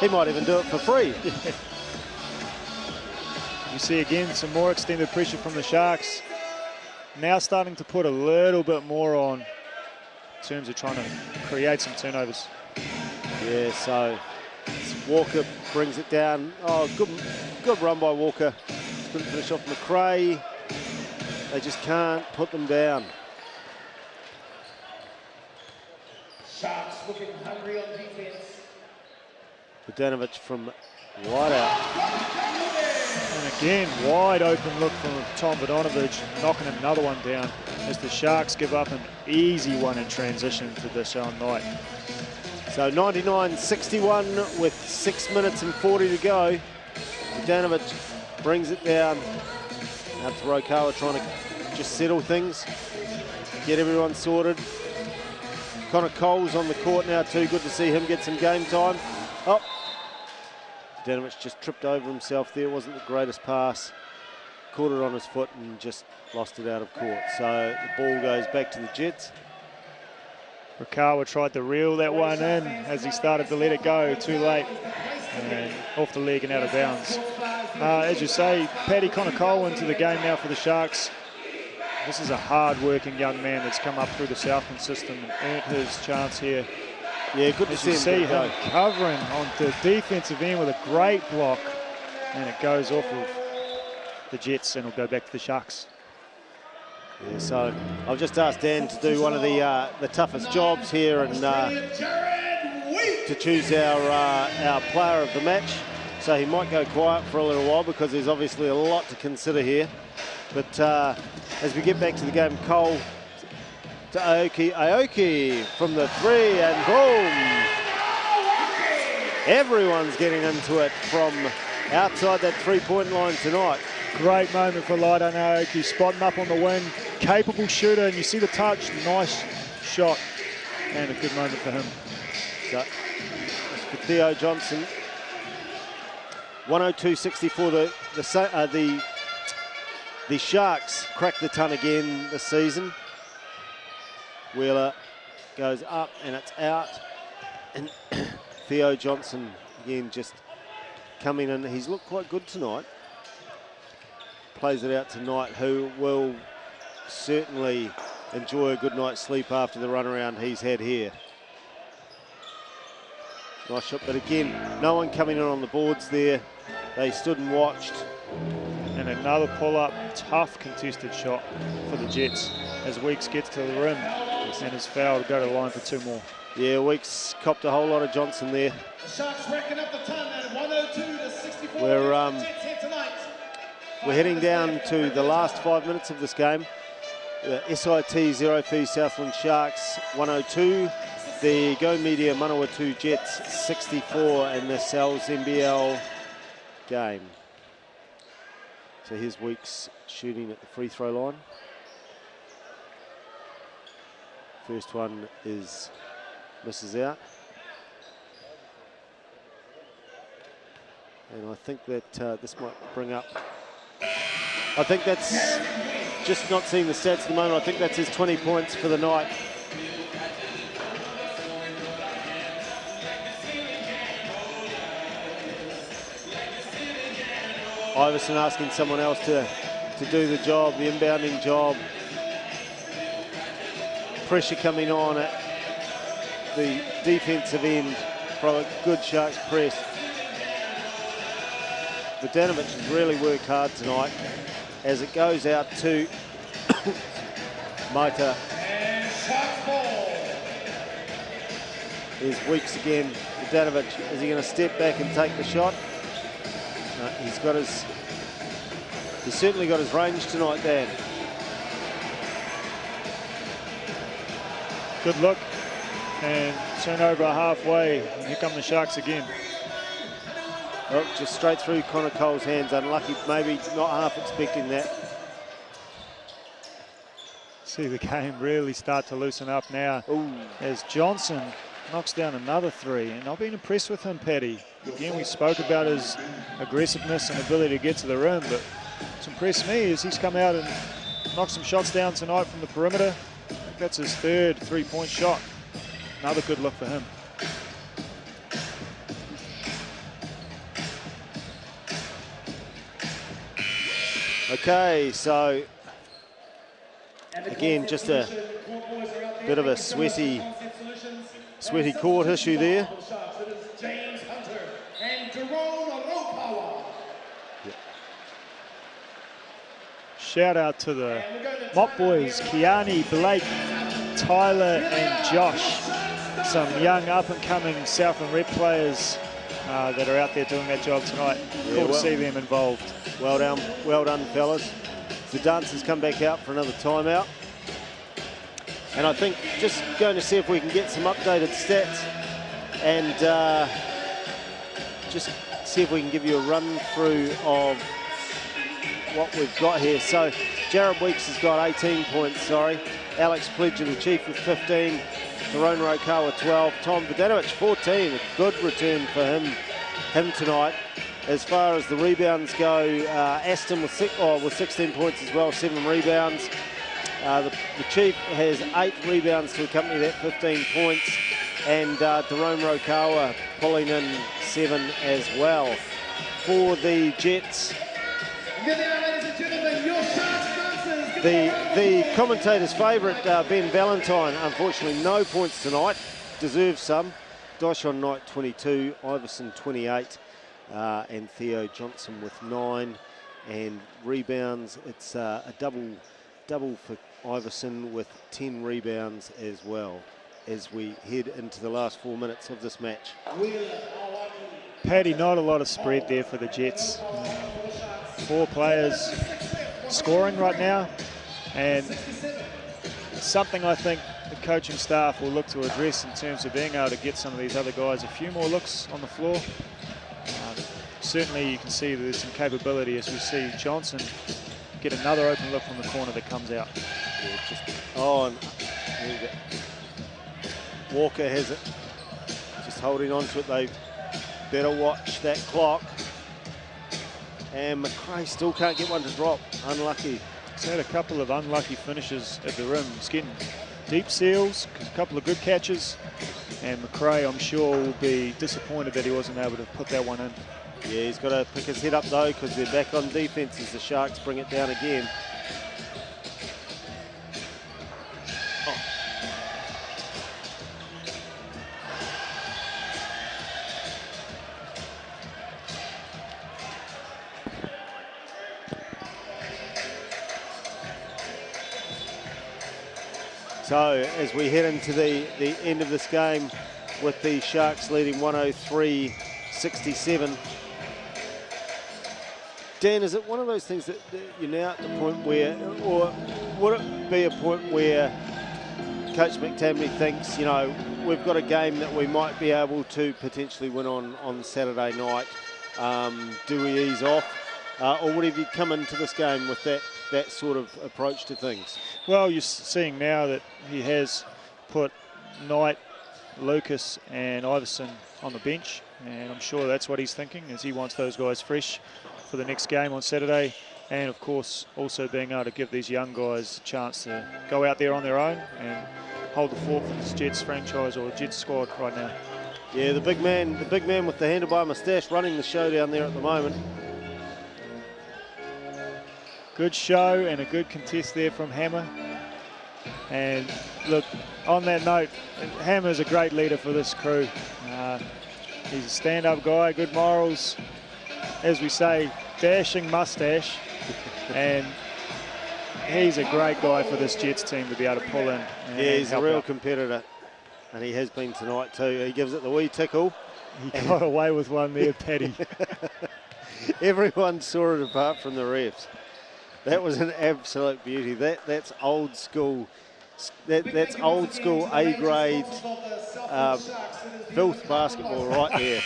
He might even do it for free. You see again some more extended pressure from the Sharks. Now starting to put a little bit more on in terms of trying to create some turnovers. Yeah, so Walker brings it down. Oh, good run by Walker. Couldn't finish off McRae. They just can't put them down. Sharks looking hungry on defense. Vodanovic from wide out. And again, wide open look from Tom Vodanovic, knocking another one down as the Sharks give up an easy one in transition to Deshaun Knight. So 99-61 with 6 minutes and 40 to go. Vodanovic brings it down. Now to Rokawa trying to just settle things, get everyone sorted. Connor Cole's on the court now too. Good to see him get some game time. Oh, Vodanovic just tripped over himself there. Wasn't the greatest pass. Caught it on his foot and just lost it out of court. So the ball goes back to the Jets. Rokawa tried to reel that one in as he started to let it go, too late, and off the leg and out of bounds. As you say, Paddy, Connor Cole into the game now for the Sharks. This is a hard-working young man that's come up through the Southland system and earned his chance here. Yeah, good to see him covering on the defensive end with a great block, and it goes off of the Jets and will go back to the Sharks. Yeah, so I've just asked Dan to do one of the toughest jobs here and to choose our player of the match. So he might go quiet for a little while because there's obviously a lot to consider here. But as we get back to the game, Cole to Aoki. Aoki from the three and boom! Everyone's getting into it from outside that three-point line tonight. Great moment for Laidan Aoki, spotting up on the wing, capable shooter, and you see the touch, nice shot, and a good moment for him. So, for Theo Johnson, 102-64. The Sharks cracked the ton again this season. Wheeler goes up and it's out, and Theo Johnson again just coming in. He's looked quite good tonight. Plays it out tonight, who will certainly enjoy a good night's sleep after the runaround he's had here. Nice shot, but again, no one coming in on the boards there. They stood and watched. And another pull-up, tough contested shot for the Jets as Weeks gets to the rim and is fouled to go to the line for two more. Yeah, Weeks copped a whole lot of Johnson there. The Sharks racking up the ton at 102-64. We're heading down to the last 5 minutes of this game. The SIT 0 Fee Southland Sharks 102. The Go Media Manawatu Jets 64 in the Sal's NBL game. So here's Weeks shooting at the free throw line. First one misses out. And I think that this might bring up, I think that's, just not seeing the stats at the moment, I think that's his 20 points for the night. Iverson asking someone else to do the job, the inbounding job. Pressure coming on at the defensive end from a good Sharks press. Vodanovic has really worked hard tonight as it goes out to Maita. There's Weeks again. Vodanovic, is he going to step back and take the shot? No, he's certainly got his range tonight, Dan. Good look, and turnover halfway, and here come the Sharks again. Oh, just straight through Connor Cole's hands, unlucky, maybe not half expecting that. See the game really start to loosen up now. Ooh. As Johnson knocks down another three, and I've been impressed with him, Paddy. Again, we spoke about his aggressiveness and ability to get to the rim, but what's impressed me is he's come out and knocked some shots down tonight from the perimeter. I think that's his third three-point shot. Another good look for him. Okay, so again, just a bit of a sweaty court issue there. James Hunter and Jerome Rokawa. Shout out to the Mop boys, Kiani, Blake, Tyler and Josh. Some young up-and-coming Southland Rep players that are out there doing that job tonight. Cool to see them involved. Well done, fellas. The dancers come back out for another timeout. And I think just going to see if we can get some updated stats and just see if we can give you a run through of what we've got here. So Jared Weeks has got 18 points, Alex Pledger, the Chief, with 15. Tyrone Rokawa 12. Tom Vodanovic 14. A good return for him tonight. As far as the rebounds go, Aston with 16 points as well, 7 rebounds. The Chief has 8 rebounds to accompany that 15 points, and Tyrone Rokawa pulling in 7 as well. For the Jets, the commentator's favourite, Ben Valentine, unfortunately no points tonight, deserves some. Dyson Knight 22, Iverson 28, and Theo Johnson with 9. And rebounds, it's a double double for Iverson with 10 rebounds as well as we head into the last 4 minutes of this match. Paddy, not a lot of spread there for the Jets. 4 players scoring right now, and something I think the coaching staff will look to address in terms of being able to get some of these other guys a few more looks on the floor. Certainly you can see there's some capability as we see Johnson get another open look from the corner that comes out. Yeah, and there you go. Walker has it, just holding on to it. They better watch that clock. And McRae still can't get one to drop. Unlucky. He's had a couple of unlucky finishes at the rim. He's getting deep seals, a couple of good catches, and McRae, I'm sure, will be disappointed that he wasn't able to put that one in. Yeah, he's got to pick his head up though, because they're back on defense as the Sharks bring it down again. So as we head into the end of this game with the Sharks leading 103-67. Dan, is it one of those things that you're now at the point where, or would it be a point where Coach McTamaney thinks, you know, we've got a game that we might be able to potentially win on Saturday night. Do we ease off? Or would he come into this game with that sort of approach to things? Well, you're seeing now that he has put Knight, Lucas and Iverson on the bench, and I'm sure that's what he's thinking, as he wants those guys fresh for the next game on Saturday, and of course also being able to give these young guys a chance to go out there on their own and hold the fort for this Jets franchise or Jets squad right now. Yeah, the big man with the handlebar moustache running the show down there at the moment. Good show and a good contest there from Hammer. And look, on that note, Hammer's a great leader for this crew. He's a stand-up guy, good morals, as we say, dashing mustache, and he's a great guy for this Jets team to be able to pull in. Yeah, he's a real competitor, and he has been tonight too. He gives it the wee tickle. He got away with one there, Paddy. Everyone saw it apart from the refs. That was an absolute beauty. That's old school. That's old school A-grade filth basketball right there.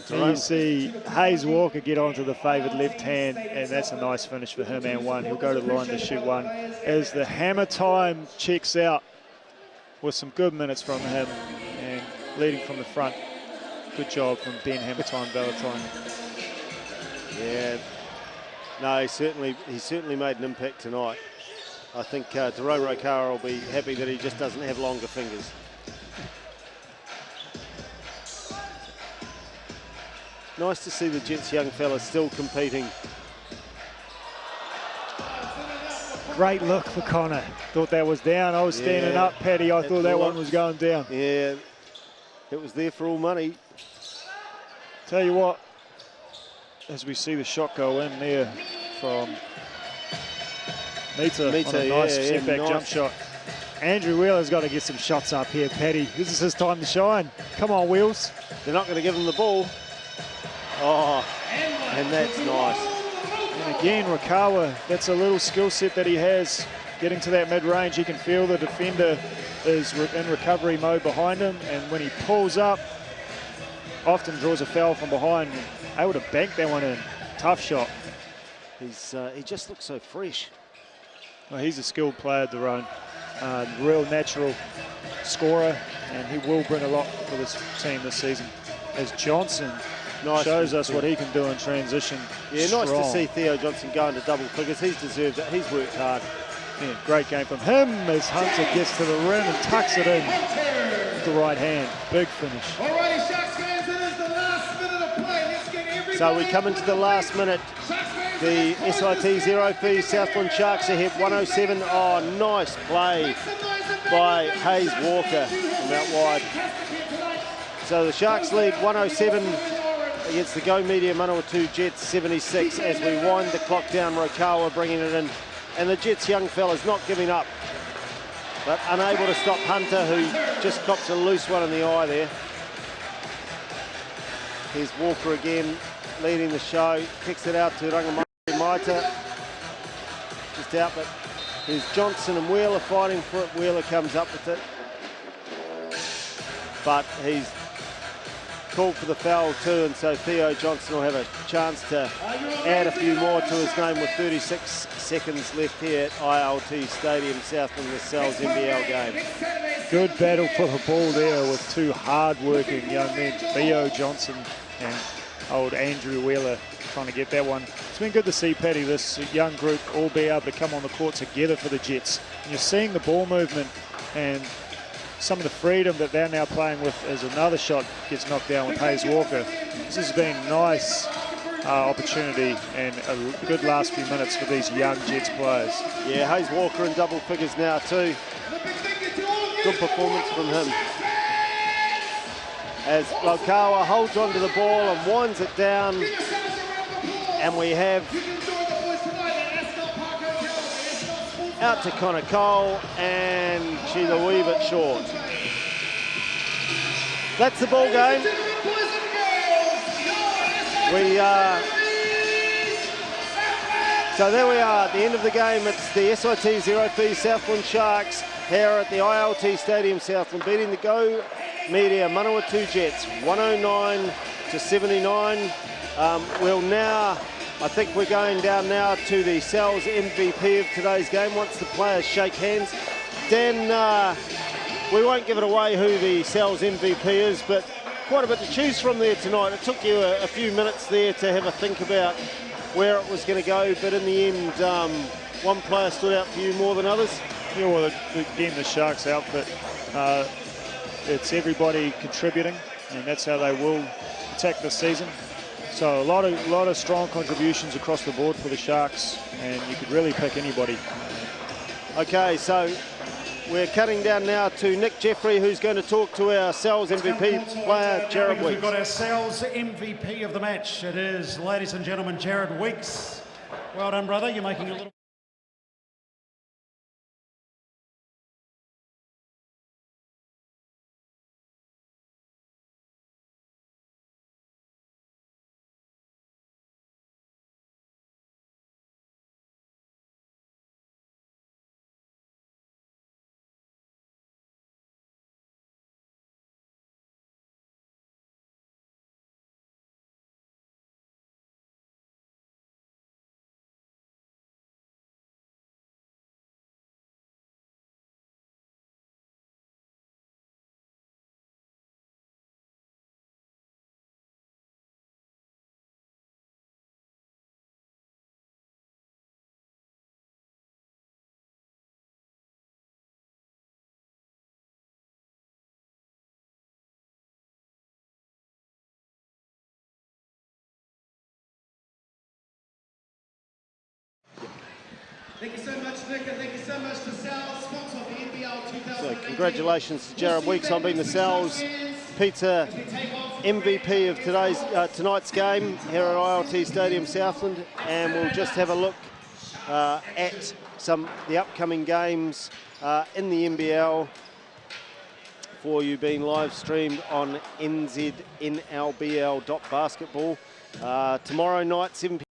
So you see Hayes Walker get onto the favoured left hand, and that's a nice finish for him and one. He'll go to the line to shoot one. As the Hammer time checks out with some good minutes from him and leading from the front. Good job from Ben Hammer Time Valentine. Yeah, no, he certainly made an impact tonight. I think Tero Rokara will be happy that he just doesn't have longer fingers. Nice to see the Jets young fella still competing. Great look for Connor. Thought that was down. I was standing up, Paddy. I thought that one was going down. Yeah, it was there for all money. Tell you what, as we see the shot go in there from Mita on a nice step-back jump shot. Andrew Wheeler's got to get some shots up here, Paddy. This is his time to shine. Come on, Wheels. They're not going to give him the ball. Oh, and that's nice. And again, Rakawa, that's a little skill set that he has. Getting to that mid-range, he can feel the defender is in recovery mode behind him, and when he pulls up, often draws a foul from behind, able to bank that one in. Tough shot. He just looks so fresh. Well, he's a skilled player, Daron. Real natural scorer, and he will bring a lot for this team this season. As Johnson shows us what he can do in transition. Yeah, nice to see Theo Johnson go into double figures. He's deserved it. He's worked hard. Yeah, great game from him as Hunter gets to the rim and tucks it in with the right hand. Big finish. Alrighty, Sharks fans, it is the last minute of play. Let's get everybody. So we come into the last minute. The SIT Zero Fee Southland Sharks ahead 107. Oh, nice play by Hayes Walker from out wide. So the Sharks lead 107-67. against the Go Media Manawatu Jets 76 as we wind the clock down. Rokawa bringing it in, and the Jets young fella's not giving up, but unable to stop Hunter, who just cops a loose one in the eye there. Here's Walker again leading the show, kicks it out to Rangamaita, just out, but here's Johnson and Wheeler fighting for it. Wheeler comes up with it, but he's called for the foul too, and so Theo Johnson will have a chance to add a few more to his name with 36 seconds left here at ILT Stadium South in the Sal's NBL game. Good battle for the ball there with two hard-working young men, Theo Johnson and old Andrew Wheeler, trying to get that one. It's been good to see, Paddy, this young group all be able to come on the court together for the Jets. And you're seeing the ball movement and some of the freedom that they're now playing with as another shot gets knocked down with Hayes Walker. This has been a nice opportunity and a good last few minutes for these young Jets players. Yeah, Hayes Walker in double figures now too. Good performance from him. As Lokawa holds onto the ball and winds it down, and we have out to Connor Cole, and she's a wee bit short. That's the ball game. So there we are at the end of the game. It's the SIT 0P Southland Sharks here at the ILT Stadium Southland, beating the Go Media Manawatu Jets 109 to 79. We'll now, I think we're going down now to the Sal's MVP of today's game once the players shake hands. Dan, we won't give it away who the Sal's MVP is, but quite a bit to choose from there tonight. It took you a few minutes there to have a think about where it was going to go, but in the end, one player stood out for you more than others. Yeah, well, again, the Sharks outfit, it's everybody contributing, and that's how they will attack this season. So a lot of strong contributions across the board for the Sharks, and you could really pick anybody. Okay, so we're cutting down now to Nick Jeffrey, who's going to talk to our Sal's MVP player, Jared Weeks. We've got our Sal's MVP of the match. It is, ladies and gentlemen, Jared Weeks. Well done, brother. You're making a little... Thank you so much, Nick, and thank you so much to Sal's, sponsor of the NBL 2018. So congratulations to Jared Weeks on being the Sal's Pizza MVP of tonight's game here at ILT Stadium Southland, and we'll just have a look at the upcoming games in the NBL for you, being live streamed on nznlbl.basketball. Tomorrow night, 7 p.m.